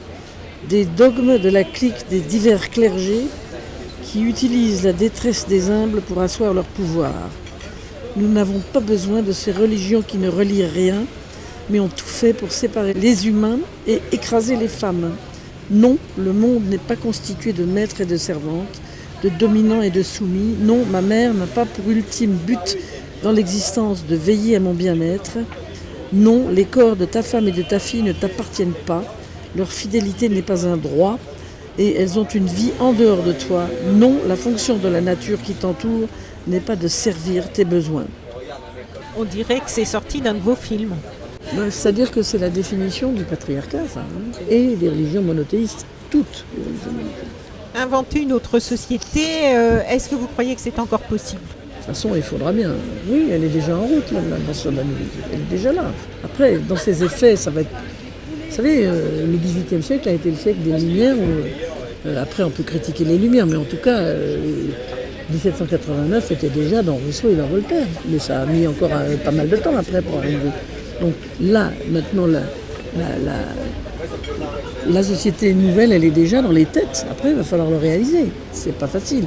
des dogmes de la clique des divers clergés qui utilisent la détresse des humbles pour asseoir leur pouvoir. Nous n'avons pas besoin de ces religions qui ne relient rien, mais ont tout fait pour séparer les humains et écraser les femmes. Non, le monde n'est pas constitué de maîtres et de servantes, de dominants et de soumis. Non, ma mère n'a pas pour ultime but dans l'existence de veiller à mon bien-être. Non, les corps de ta femme et de ta fille ne t'appartiennent pas. Leur fidélité n'est pas un droit et elles ont une vie en dehors de toi. Non, la fonction de la nature qui t'entoure n'est pas de servir tes besoins. On dirait que c'est sorti d'un de vos films. C'est-à-dire que c'est la définition du patriarcat, ça, hein, et des religions monothéistes, toutes les religions monothéistes. Inventer une autre société, est-ce que vous croyez que c'est encore possible ? De toute façon, il faudra bien. Oui, elle est déjà en route, l'invention de la musique. Elle est déjà là. Après, dans ses effets, ça va être... Vous savez, le XVIIIe siècle a été le siècle des Lumières. Où, après, on peut critiquer les Lumières, mais en tout cas, 1789 était déjà dans Rousseau et dans Voltaire. Mais ça a mis encore pas mal de temps après pour arriver. Donc là, maintenant, la société nouvelle, elle est déjà dans les têtes. Après, il va falloir le réaliser. C'est pas facile.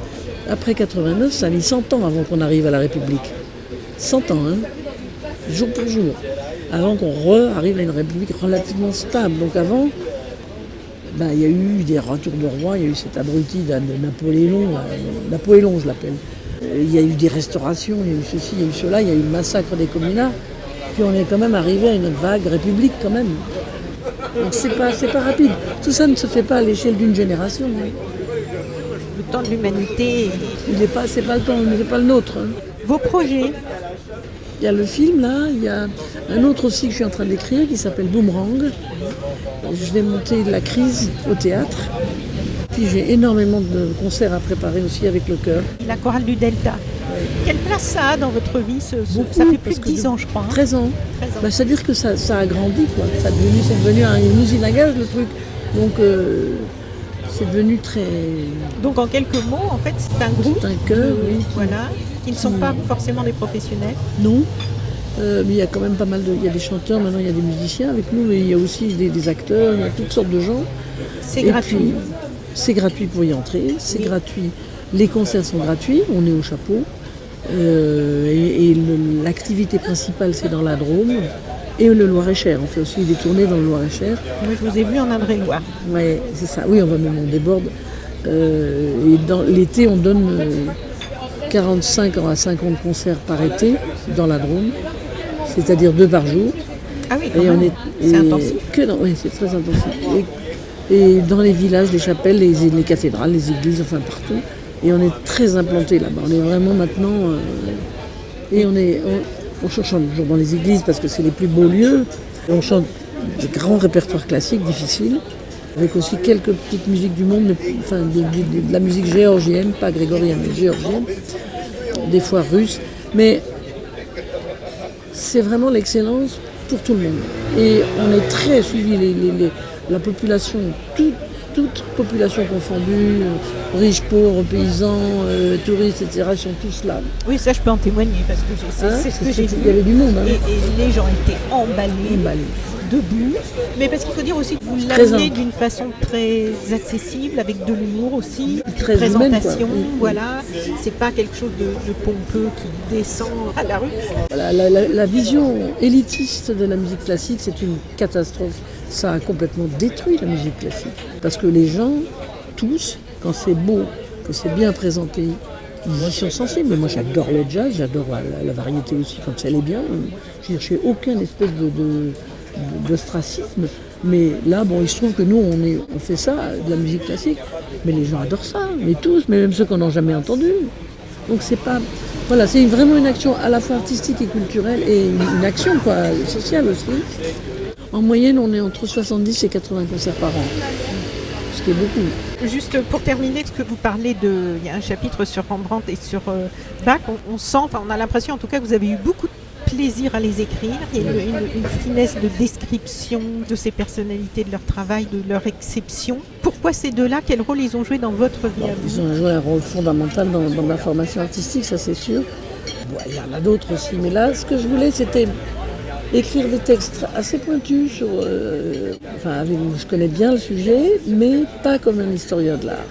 Après 89, ça a mis 100 ans avant qu'on arrive à la République. 100 ans, hein, jour pour jour. Avant qu'on arrive à une République relativement stable. Donc avant, il y a eu des retours de roi, il y a eu cet abruti de Napoléon, je l'appelle. Il y a eu des restaurations, il y a eu ceci, il y a eu cela, il y a eu le massacre des communards. Puis on est quand même arrivé à une vague république quand même. Donc c'est pas rapide. Tout ça ne se fait pas à l'échelle d'une génération. Hein. Le temps de l'humanité. C'est pas le temps, mais c'est pas le nôtre. Hein. Vos projets ? Il y a le film là, il y a un autre aussi que je suis en train d'écrire qui s'appelle Boomerang. Je vais monter La Crise au théâtre. Puis j'ai énormément de concerts à préparer aussi avec le chœur. La chorale du Delta. Quelle place ça a dans votre vie ça fait plus de 10 ans, je crois. 13 ans. 13 ans. C'est-à-dire que ça a grandi, quoi. C'est devenu une usine à gaz, le truc. Donc, c'est devenu très... Donc, en quelques mots, en fait, c'est un groupe. C'est un chœur, oui. Voilà, qui ne sont pas forcément des professionnels. Non. Mais il y a quand même pas mal de... Il y a des chanteurs, maintenant il y a des musiciens avec nous, mais il y a aussi des acteurs, il y a toutes sortes de gens. C'est gratuit. Puis, c'est gratuit pour y entrer, c'est gratuit. Les concerts sont gratuits, on est au chapeau. L'activité principale, c'est dans la Drôme et le Loir-et-Cher. On fait aussi des tournées dans le Loir-et-Cher. Moi, je vous ai vu en Indre-et-Loire. Oui, c'est ça. Oui, on déborde. Et dans l'été, on donne 45 à 50 concerts par été dans la Drôme, c'est-à-dire 2 par jour. Ah oui, c'est intensif. Oui, c'est très intensif. Et dans les villages, les chapelles, les cathédrales, les églises, enfin partout. Et on est très implanté là-bas. On est vraiment maintenant... on chante toujours dans les églises parce que c'est les plus beaux lieux. On chante des grands répertoires classiques difficiles, avec aussi quelques petites musiques du monde, enfin de la musique géorgienne, pas grégorienne, mais géorgienne, des fois russe. Mais c'est vraiment l'excellence pour tout le monde. Et on est très suivi, la population, toute population confondue, riches, pauvres, paysans, touristes, etc., ils sont tous là. Oui, ça je peux en témoigner parce que c'est ce que j'ai vu. Il y avait du monde. Hein. Et les gens étaient emballés. debout, mais parce qu'il faut dire aussi que vous Présente. l'amenez d'une façon très accessible, avec de l'humour aussi, Très une présentation, humaine, quoi. voilà. C'est pas quelque chose de pompeux qui descend à la rue. Voilà, la vision élitiste de la musique classique, c'est une catastrophe. Ça a complètement détruit la musique classique. Parce que les gens, tous, quand c'est beau, que c'est bien présenté, ils y sont sensibles. Mais moi, j'adore le jazz, j'adore la variété aussi quand elle est bien. Je ne cherche aucun espèce d'ostracisme. Mais là, bon, il se trouve que nous, on fait ça, de la musique classique. Mais les gens adorent ça, mais tous, mais même ceux qu'on n'a jamais entendu. Donc c'est pas... Voilà, c'est vraiment une action à la fois artistique et culturelle, et une action sociale aussi. En moyenne, on est entre 70 et 80 concerts par an, ce qui est beaucoup. Juste pour terminer, ce que vous parlez il y a un chapitre sur Rembrandt et sur Bach, on sent, on a l'impression en tout cas que vous avez eu beaucoup de plaisir à les écrire. Il y a une finesse de description de ces personnalités, de leur travail, de leur exception. Pourquoi ces deux-là? Quel rôle ils ont joué dans votre vie à vous? Ils ont joué un rôle fondamental dans ma formation artistique, ça c'est sûr. Bon, il y en a d'autres aussi, mais là, ce que je voulais, c'était écrire des textes assez pointus sur... je connais bien le sujet, mais pas comme un historien de l'art.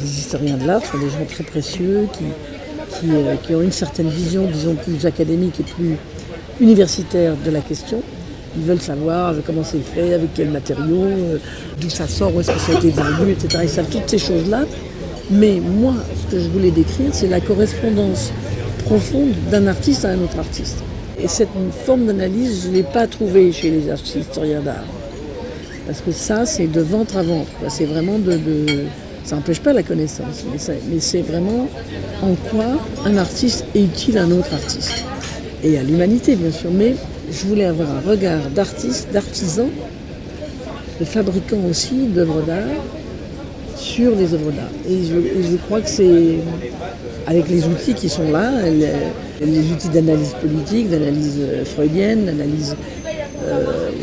Les historiens de l'art sont des gens très précieux qui ont une certaine vision, disons, plus académique et plus universitaire de la question. Ils veulent savoir comment c'est fait, avec quels matériaux, d'où ça sort, où est-ce que ça a été vendu, etc. Ils savent toutes ces choses-là. Mais moi, ce que je voulais décrire, c'est la correspondance profonde d'un artiste à un autre artiste. Et cette forme d'analyse, je ne l'ai pas trouvée chez les historiens d'art. Parce que ça, c'est de ventre à ventre. C'est vraiment ça n'empêche pas la connaissance, mais c'est vraiment en quoi un artiste est utile à un autre artiste. Et à l'humanité, bien sûr. Mais je voulais avoir un regard d'artiste, d'artisan, de fabricant aussi d'œuvres d'art, sur les œuvres d'art. Et je crois que c'est, avec les outils qui sont là, les outils d'analyse politique, d'analyse freudienne, d'analyse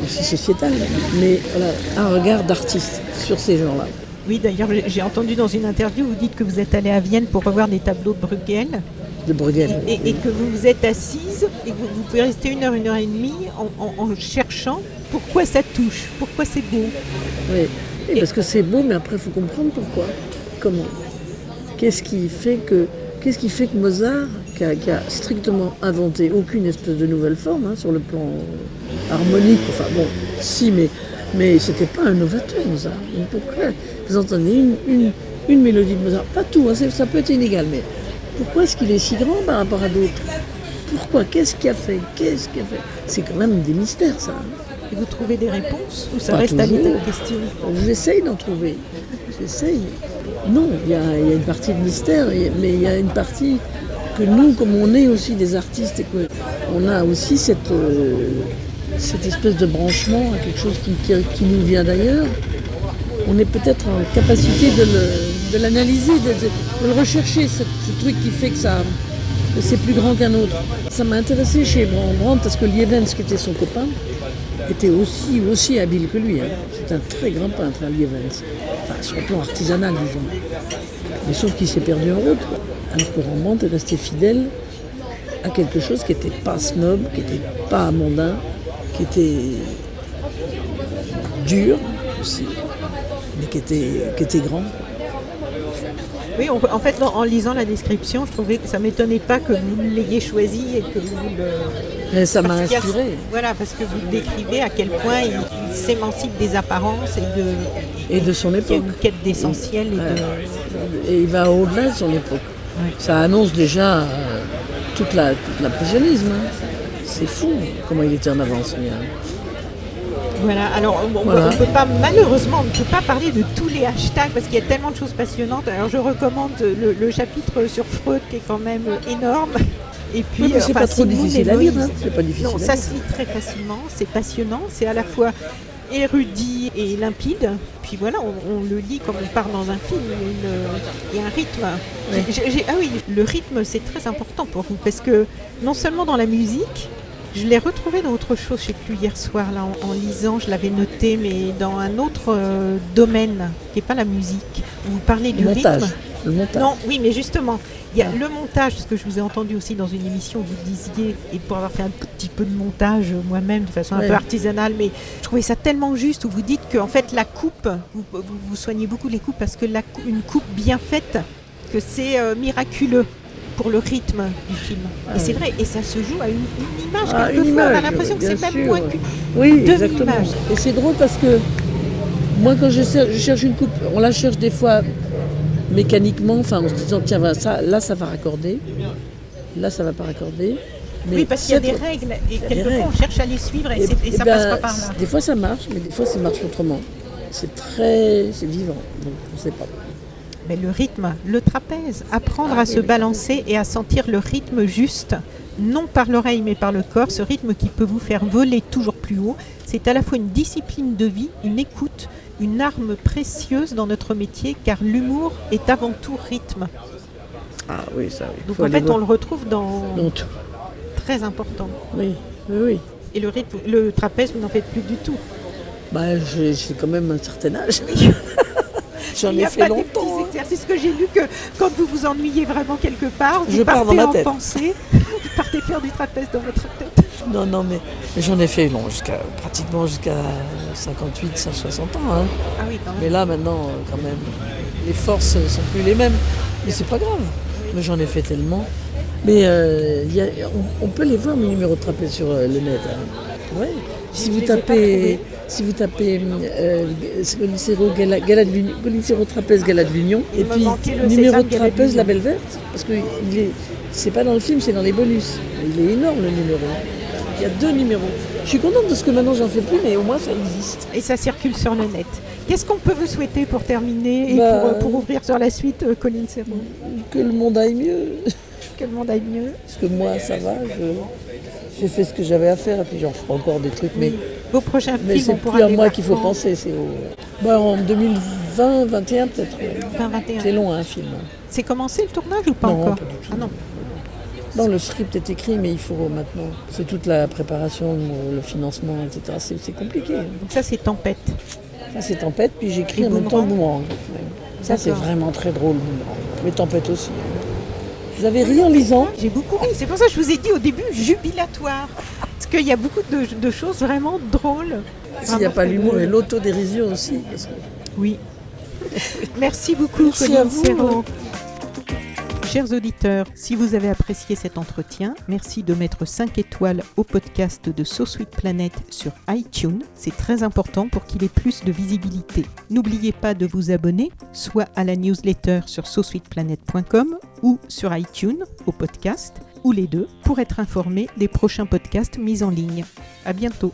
aussi sociétale, mais voilà, un regard d'artiste sur ces gens-là. Oui, d'ailleurs, j'ai entendu dans une interview, vous dites que vous êtes allé à Vienne pour revoir des tableaux de Bruegel. De Bruegel. Et que vous vous êtes assise et que vous pouvez rester une heure et demie en cherchant pourquoi ça touche, pourquoi c'est beau. Oui, parce que c'est beau, mais après, il faut comprendre pourquoi. Comment. Qu'est-ce qui fait que Mozart, qui a strictement inventé aucune espèce de nouvelle forme sur le plan harmonique, enfin bon, si, mais c'était pas un novateur, Mozart. Donc pourquoi vous entendez une mélodie de Mozart, pas tout, ça peut être inégal, mais pourquoi est-ce qu'il est si grand par rapport à d'autres? Pourquoi? Qu'est-ce qu'il a fait? C'est quand même des mystères, ça. Et vous trouvez des réponses ou ça Pas reste à toujours. l'état de question? J'essaye d'en trouver. Non, il y a une partie de mystère, mais il y a une partie que nous, comme on est aussi des artistes et qu'on a aussi cette espèce de branchement à quelque chose qui nous vient d'ailleurs, on est peut-être en capacité de l'analyser, de le rechercher, ce truc qui fait que c'est plus grand qu'un autre. Ça m'a intéressé chez Rembrandt parce que Lievens, qui était son copain, était aussi habile que lui. C'est un très grand peintre, Lievens. Enfin, sur le plan artisanal, disons. Mais sauf qu'il s'est perdu en route. Alors que Rembrandt est resté fidèle à quelque chose qui n'était pas snob, qui n'était pas mondain, qui était dur aussi, mais qui était grand. Oui, en fait, en lisant la description, je trouvais que ça ne m'étonnait pas que vous l'ayez choisi et que vous le... Mais ça m'a inspiré. Voilà, parce que vous décrivez à quel point il s'émancipe des apparences et de son époque. Il y a une quête d'essentiel. Et il va au-delà de son époque. Ouais. Ça annonce déjà tout l'impressionnisme. C'est fou comment il était en avance, lui. Voilà, alors on peut pas, malheureusement, on ne peut pas parler de tous les hashtags parce qu'il y a tellement de choses passionnantes. Alors je recommande le chapitre sur Freud qui est quand même énorme. Et puis, c'est pas trop difficile à lire. C'est pas difficile. Non, ça se lit très facilement, c'est passionnant, c'est à la fois érudit et limpide. Puis voilà, on le lit comme on part dans un film. Il y a un rythme. Oui. Ah oui, le rythme c'est très important pour vous parce que non seulement dans la musique, je l'ai retrouvé dans autre chose, je ne sais plus, hier soir, là, en lisant, je l'avais noté, mais dans un autre domaine, qui n'est pas la musique. Vous parlez du rythme. Le montage. Non, oui, mais justement, Il y a le montage, parce que je vous ai entendu aussi dans une émission, vous disiez, et pour avoir fait un petit peu de montage moi-même, de façon un peu artisanale, mais je trouvais ça tellement juste, où vous dites qu'en fait la coupe, vous soignez beaucoup les coupes, parce que une coupe bien faite, que c'est miraculeux pour le rythme du film. Et c'est vrai, et ça se joue à une image, quelquefois on a l'impression que c'est même moins qu'une demi-image. Et c'est drôle parce que moi quand je cherche une coupe, on la cherche des fois mécaniquement, en se disant tiens ça va raccorder, là ça va pas raccorder. Mais oui, parce qu'il y a des règles, et quelquefois on cherche à les suivre et ça passe pas par là. Des fois ça marche, mais des fois ça marche autrement. C'est vivant, donc on sait pas. Mais le rythme, le trapèze, apprendre à se balancer et à sentir le rythme juste, non par l'oreille mais par le corps, ce rythme qui peut vous faire voler toujours plus haut, c'est à la fois une discipline de vie, une écoute, une arme précieuse dans notre métier, car l'humour est avant tout rythme. Ah oui, ça oui. Donc en fait on le retrouve dans tout. Très important. Oui. Et le rythme, le trapèze, vous n'en faites plus du tout. J'ai quand même un certain âge. J'en ai fait longtemps. Il n'y a pas des petits exercices que j'ai lu que quand vous vous ennuyez vraiment quelque part, vous partez dans ma tête. Pensée, vous partez faire du trapèze dans votre tête. Non, mais j'en ai fait pratiquement jusqu'à 58, 160 ans. Hein. Ah oui, quand même. Mais là, maintenant, quand même, les forces ne sont plus les mêmes. Mais c'est pas grave. Mais j'en ai fait tellement. Mais on peut les voir, mes numéros de trapèze sur le net. Hein. Ouais. Si vous tapez Golicero trapèze Gala de l'Union, et puis numéro de trapèze La Belle Verte, parce que c'est pas dans le film, c'est dans les bonus. Il est énorme le numéro. Il y a 2 numéros. Je suis contente parce que maintenant j'en fais plus, mais au moins ça existe. Et ça circule sur le net. Qu'est-ce qu'on peut vous souhaiter pour terminer et pour ouvrir sur la suite, Colline Serrault ? Que le monde aille mieux. Que le monde aille mieux. Parce que moi, ça va. J'ai fait ce que j'avais à faire et puis j'en ferai encore des trucs. Mais vos prochains films, c'est plus à moi qu'il faut penser. C'est en 2020, 2021 peut-être. 2021. C'est long un film. C'est commencé le tournage ou pas encore ? Non, pas du tout. Ah non. Non, le script est écrit, mais il faut maintenant. C'est toute la préparation, le financement, etc. C'est compliqué. Donc ça, c'est Tempête. Ça, c'est Tempête, puis j'écris en même temps Boomerang. Ça, c'est vraiment très drôle, Boomerang. Mais Tempête aussi. Vous avez ri en lisant ? J'ai beaucoup ri. C'est pour ça que je vous ai dit au début jubilatoire. Parce qu'il y a beaucoup de choses vraiment drôles. S'il n'y a pas l'humour et l'autodérision aussi. Parce que... Oui. Merci beaucoup, Colline Serrault. Chers auditeurs, si vous avez apprécié cet entretien, merci de mettre 5 étoiles au podcast de So Sweet Planet sur iTunes. C'est très important pour qu'il ait plus de visibilité. N'oubliez pas de vous abonner, soit à la newsletter sur sosweetplanet.com ou sur iTunes au podcast, ou les deux, pour être informé des prochains podcasts mis en ligne. À bientôt.